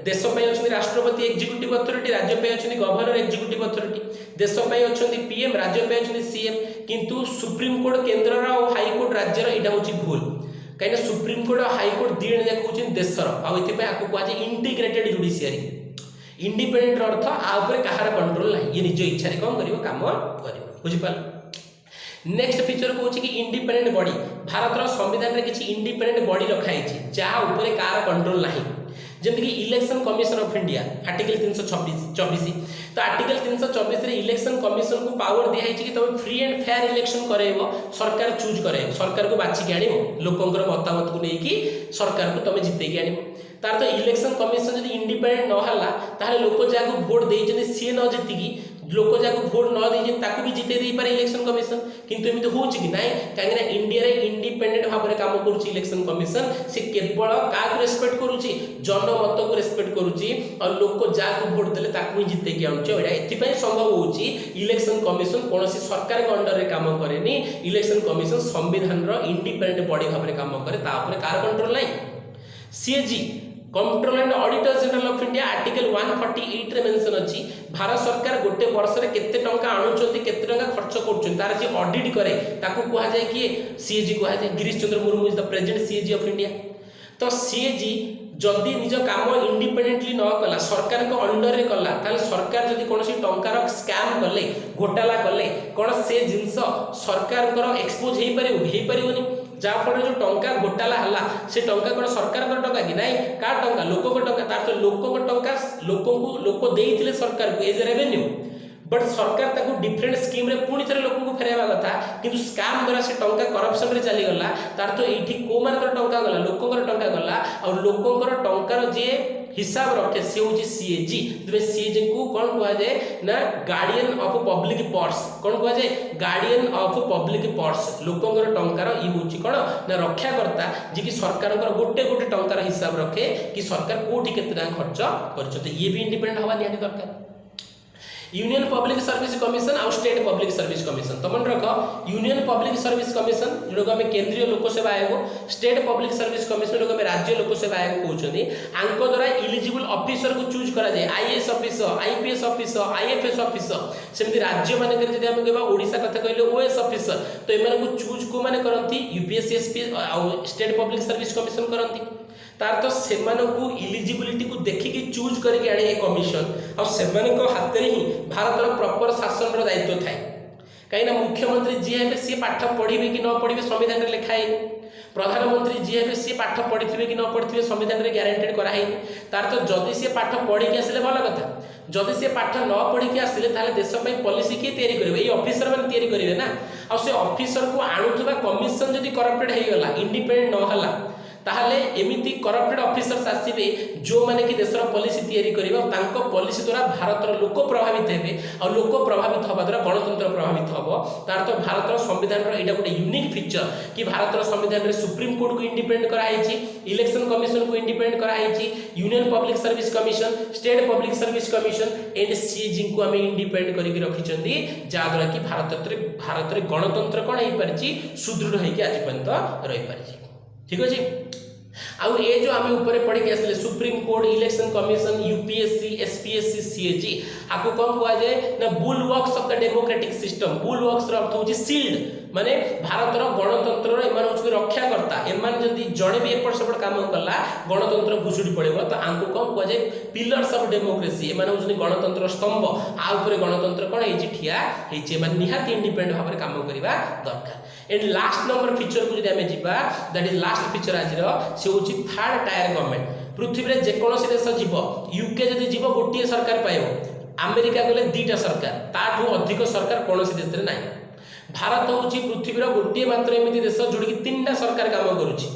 देश पे अच्छी राष्ट्रपति एग्जीक्यूटिव अथॉरिटी राज्य पे अच्छी गवर्नर एग्जीक्यूटिव अथॉरिटी देश पे अच्छी पीएम राज्य पे अच्छी सीएम किंतु सुप्रीम कोर्ट केंद्र और हाई कोर्ट राज्य एटा होची भूल कहीं सुप्रीम कोर्ट और हाई कोर्ट दी जाक होची देशर आको कहुए इंटीग्रेटेड जुडिशियरी इंडिपेंडेंट अर्थ आउपर कहार कंट्रोल ना ये निज इच्छा कौन कर काम कर बुझिपाल नेक्स्ट फीचर कहूँ कि इंडिपेंडेंट बॉडी भारत संविधान में किसी इंडिपेंडेंट बॉडी रखाई जहाँ उपरे कार कंट्रोल ना जमीक election commission of India article 324 तो आर्टिकल 324 रे इलेक्शन कमिशन को पावर दिया कि तुम फ्री एंड फेयर इलेक्शन करेबो सरकार चूज करे सरकार को बाछी आनिबो लोकंकर मतामत को लेकी सरकार को तुम जिते की आनिबो तार तो इलेक्शन कमिशन जब इंडिपेंडेंट न हला ताले लोक जाको वोट देइजने सी न जितिकी लोक जाको वोट न देइजन ताकू भी जिते दे पारे इलेक्शन कमिशन किंतु एमिति होछि कि नाही काहे ना इंडिया रे इंडिपेंडेंट भाबरे काम करूछि इलेक्शन कमिशन से केवल काक रेस्पेक्ट करूछि जनमत को रेस्पेक्ट करूछि और लोक जाको वोट देले ताकू ही जिते के आउछि एडा एथि पय संभव होछि इलेक्शन कमिशन कोनोसी सरकार के अंडर रे काम करेनी इलेक्शन कमिशन संविधान रो इंडिपेंडेंट बॉडी भाबरे काम करे ता ऊपर कार कंट्रोल नाही CAG controller and auditor general of India article 148 रे मेंशन अछि भारत सरकार गोटे वर्ष रे केते टंका आणुचंती केते टंका खर्च करचंती तार जे ऑडिट करे ताकू कहा जाय कि सीएजी कहा जाय। Girish Chandra Murmu is the present CAG of India. तो सीएजी जदि निज काम इंडिपेंडेंटली न कला सरकार को अंडर रे कला ताले सरकार जदि कोनोसी टंकार स्कैम कले घोटाला कले कोन से जिंस सरकार को एक्सपोज हेई परिवनी जहाँ फल जो टंका घोटाला हला से टंका कौन सरकार टंका कि नाई का टंका लोक टंका तार तो लोक टंका लोक देइथिले सरकार को एज रेवेन्यू बट सरकार ताको डिफरेंट स्कीम रे पुणी थे लोक को फेरवा कथा किंतु स्कैम द्वारा से टंका करप्शन रे चली गला तार तो एठी को मानकर टंका गला लोककर टंका गला और लोककर टंकार जे हिसाब रखे से होची सीएजी तबे सीएजी को कोन कहआ जाय ना गार्डियन ऑफ पब्लिक पर्स कोन कहआ जाय गार्डियन ऑफ पब्लिक पर्स लोककर टंकार ई होची कोन ना रक्षा करता जे कि सरकार गोटे गोटे टंकार हिसाब रखे कि सरकार कोठी केतना खर्च करछ तो ये भी इंडिपेंडेंट हवा निहाती दरकार। यूनियन पब्लिक सर्विस कमिशन और स्टेट पब्लिक सर्विस कमिशन तो मन रख यूनियन पब्लिक सर्विस कमिशन जो आम केंद्रीय लोक सेवा आयोग स्टेट पब्लिक सर्विस कमिशन जो राज्य लोक सेवा आयोग कहते आंक द्वारा इलिजिबल ऑफिसर को चूज करा जाए IAS officer IPS officer IFS officer सेमती राज्य मान कहवा ओडिशा कथा कहले ओएस ऑफिसर तो एम चूज को माने करती यूपीएससी एसपी और स्टेट पब्लिक सर्विस कमिशन करती तार तो सेमानकु इलिजिबिलिटी को देखिकी चूज करके आने कमिशन और सेमानक हाथ में ही भारत प्रॉपर शासन रो दायित्व थाए कहीं मुख्यमंत्री जी हे सी पाठ पढ़े कि न पढ़े संविधान में लिखाए प्रधानमंत्री जी हे सी पाठ पढ़ी कि न पढ़ी संविधान में ग्यारंटेड कराई तार तो जदि सी पाठ पढ़ी आसिले भल कथा जदि सी पाठ न पढ़ी आसिले ताले देश में पॉलिसी किए तैयारी करिवे ये ऑफिसर माने तैयारी करिवे ना और से ऑफिसर को आणुथबा कमिशन जदि करप्टेड हे गला इंडिपेंडेंट न हला ताहले एमिति करप्टेड ऑफिसर्स आसीबे जो माने कि देशर पॉलिसी तैयारी करिवे तांको पॉलिसी द्वारा भारतर लोक प्रभावित हेबे और लोक प्रभावित हवा द्वारा गणतंत्र प्रभावित हबो तार तो भारतर संविधान रो एटा गोटे यूनिक फीचर कि भारतर संविधान रे सुप्रीम कोर्ट को इंडिपेंडेंट करा हैछि इलेक्शन कमिशन को इंडिपेंडेंट करा हैछि union public service commission state public service commission and CAG को हमें इंडिपेंडेंट करिक रखिचंदी जा द्वारा कि भारत रे गणतंत्र कोन हे परछि सुदृढ़ हे कि आज पर्यंत रहि परछि। ठीक अछि आउ ए जो आमे ऊपर पढ़ी के आसले supreme court election commission UPSC SPSC CAG आको कौन कहा जाए ना बुलवर्क्स ऑफ द डेमोक्रेटिक सिस्टम बुलवर्क्स अर्थ होची शील्ड माने भारतर गणतंत्र एमान होची रक्षाकर्ता एमान जदी जणे भी एपट सेपट काम कला गणतंत्र भुसुडी पड़ेबो तो आंको कौन कहा जाए पिलर्स ऑफ डेमोक्रेसी एमान होची गणतंत्र स्तंभ आ ऊपर गणतंत्र कोन हेची ठिया हेची एमान निहाती इंडिपेंडेंट भाବରେ काम करिवा दरकार। एंड लास्ट नंबर फीचर को जदी हमें जिबा दैट इज लास्ट फीचर आजिर से होची थर्ड टायर गवर्नमेंट पृथ्वी रे जे कोनोसी देश जीव यूके जदी जीव गोटिए सरकार पाइबो अमेरिका गले दीटा सरकार ताठू अधिक सरकार कोनोसी देश रे नाही भारत होची पृथ्वी रो गोटिए मात्र एमिति देश जोडी कि तीनटा सरकार काम करूची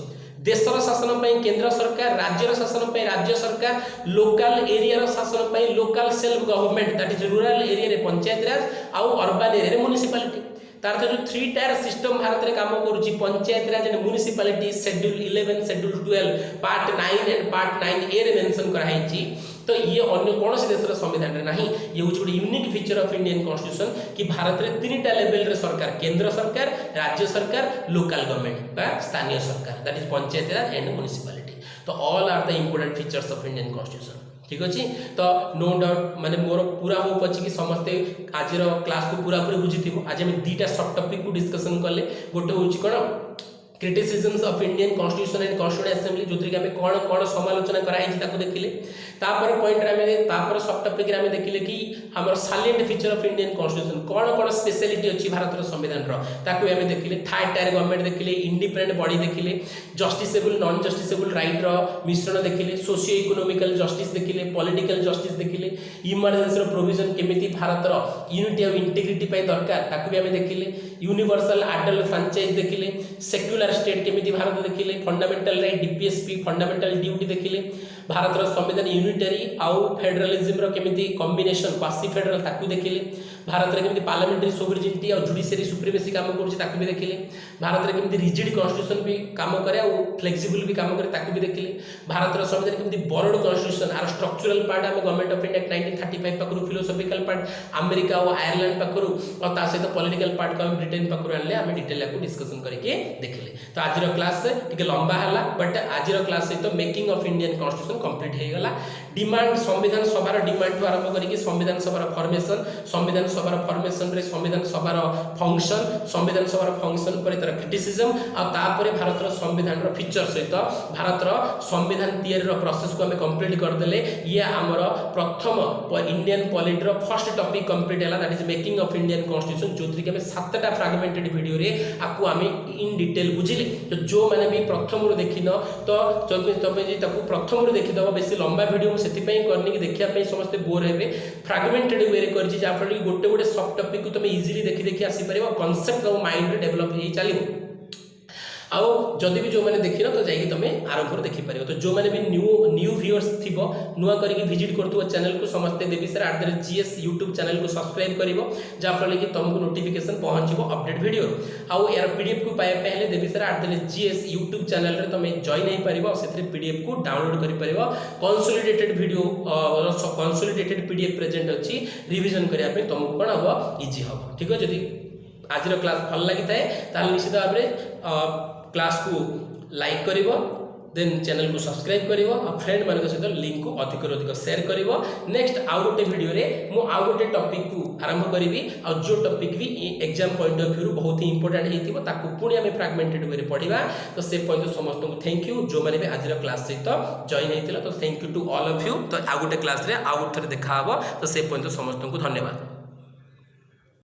देशर शासन पई केंद्र सरकार राज्यर शासन पई राज्य सरकार लोकल एरिया रो शासन पई local self government that is rural area रे पंचायत राज आ अर्बन एरिया रे म्युनिसिपैलिटी तार तो जो 3 टायर सिस्टम भारत रे काम करूची panchayat raj and municipality schedule 11 schedule 12 part 9 and part 9 A रे मेंशन करा हैची तो ये अन्य कौन से देश संविधान रे नहीं ये होची गोटे unique feature of Indian constitution कि भारत रे 3टा लेवल रे सरकार केंद्र सरकार राज्य सरकार लोकल गवर्नमेंट बा स्थानीय सरकार that is panchayat raj and municipality तो all are the important features of Indian constitution. ठीक अच्छे तो नो डाउट माने मोर पूरा होप अच्छे कि समस्ते आज क्लास को पूरा पूरी बुझी आज आम 2टा सब टॉपिक को डिस्कशन कले गोटे हूँ कौन criticisms of Indian constitution and constituent assembly जो कि कौन कौन समालोचना कराई देखिले तापर पॉइंट रे तापर सब टॉपिक रे देखिले कि हमर silent feature of Indian constitution कौन कौन स्पेशलिटी अछि भारत रो संविधान रो ताकू हमें देखिले थर्ड टायर गवर्नमेंट देखिले इंडिपेंडेंट बॉडी देखिले जस्टिसेबल नॉन जस्टिसेबल राइट रो मिश्रण देखिले सोशियो इकोनॉमिकल जस्टिस देखिले पॉलिटिकल जस्टिस देखिले इमरजेंसी रो प्रोविजन केमिति भारत रो यूनिटी ऑफ इंटीग्रिटी पय दरकार ताकू भी हमें देखिले यूनिवर्सल अडल्ट फ्रैंचाइज देखिले सेक्युलर स्टेट केमिति भारत देखिले fundamental right DPSP fundamental duty देखिले भारत रो संविधान यूनिटरी आउ फेडरलिज्म रो केमिति कॉम्बिनेशन क्वासी फेडरल ताकू देखिले भारत में केमती पार्लियामेंटारी सोवरेनिटी और जुडिशियरी सुप्रीमेसी काम करुँच ताकू भी देखिले भारत में केमती रिजिड कन्स्टिट्यूशन भी काम करे और फ्लेक्सिबल भी काम करे ताकू भी देखिले भारत संविधान केमती बरड कन्स्टिट्यूशन आर स्ट्रक्चरल पार्ट आम गवर्नमेंट ऑफ इंडिया 1935 पाखु फिलोसफिकल पार्ट अमेरिका और आयरलैंड पाखु और ता सहित पॉलिटिकल पार्ट को ब्रिटेन पाखु आनले आम डिटेल को डिस्कशन करके देखिले तो आज क्लास टिके लंबा है बट आज क्लास सहित making of Indian constitution complete हो गला डिमांड संविधान सभार डिमांड ठू आरंभ करके संविधान सभार फॉर्मेशन संविधान सभार फॉर्मेशन रे संविधान सभार फंक्शन संविधान सभार फंक्शन पर तर क्रिटिसिज्म आ तापर भारत संविधान रो फीचर सहित भारत संविधान तैयारी रो प्रोसेस को हमें कंप्लीट कर देले ये हमर प्रथम इंडियन पॉलिटी रो फर्स्ट टॉपिक कंप्लीट हैला that is making of Indian constitution जोथि के हमें 7टा फ्रैगमेंटेड वीडियो रे आकु हमें इन डिटेल बुझिले तो जो माने भी प्रथम रो देखिन तो तबे जे ताकु प्रथम रो देखि दबा बेसी लंबा वीडियो सेति पई करनी कि देखिया पई समस्त बोर हेबे फ्रैगमेंटेड वे रे करछि जा फल गोटे गोटे सब टॉपिक को तुम इजीली देखि देखि आसी परिबो कांसेप्ट और माइंड रे डेवलप हे चलिबो आउ जदि भी जो मैंने देखिन तो जाइए तुम आरंभ देखी पार तो जो मैंने भी न्यू व्यूअर्स थी नुआ करके विजिट कर चैनल को समस्ते देवी सर @GS यूट्यूब चैनल को सब्सक्राइब कर जहाँफल कि तुमको नोटिफिकेशन पहुँचो अपडेट वीडियो आउ यार पीडीएफ को पाइबा पहले देवी सर @GS यूट्यूब चैनल रे तुम जॉइन हो पार से पीडीएफ को डाउनलोड कर consolidated video consolidated PDF present अच्छी रिविजन करने तुमको कौन हम इजी हम ठीक है जदि आज क्लास भल लगी था निश्चित भाव में क्लास को लाइक करिवो देन चैनल को सब्सक्राइब करिवो और फ्रेंड मान सहित लिंक को अधिक अधिक शेयर करिवो नेक्स्ट आउ गोटे वीडियो रे मु आउ गोटे टॉपिक को आरंभ करिवि और जो टॉपिक भी एग्जाम पॉइंट ऑफ व्यू बहुत ही इंपोर्टेंट हेतिबो ताकू पुणी आमे फ्रैगमेंटेड वे रे पढिबा तो से पॉइंट समस्त को थैंक यू जो माने भी आज क्लास सहित जॉइन हेतिला तो thank you to all of you तो आउ गोटे क्लास रे आउ थरे देखा हबो तो से पॉइंट समस्त को धन्यवाद।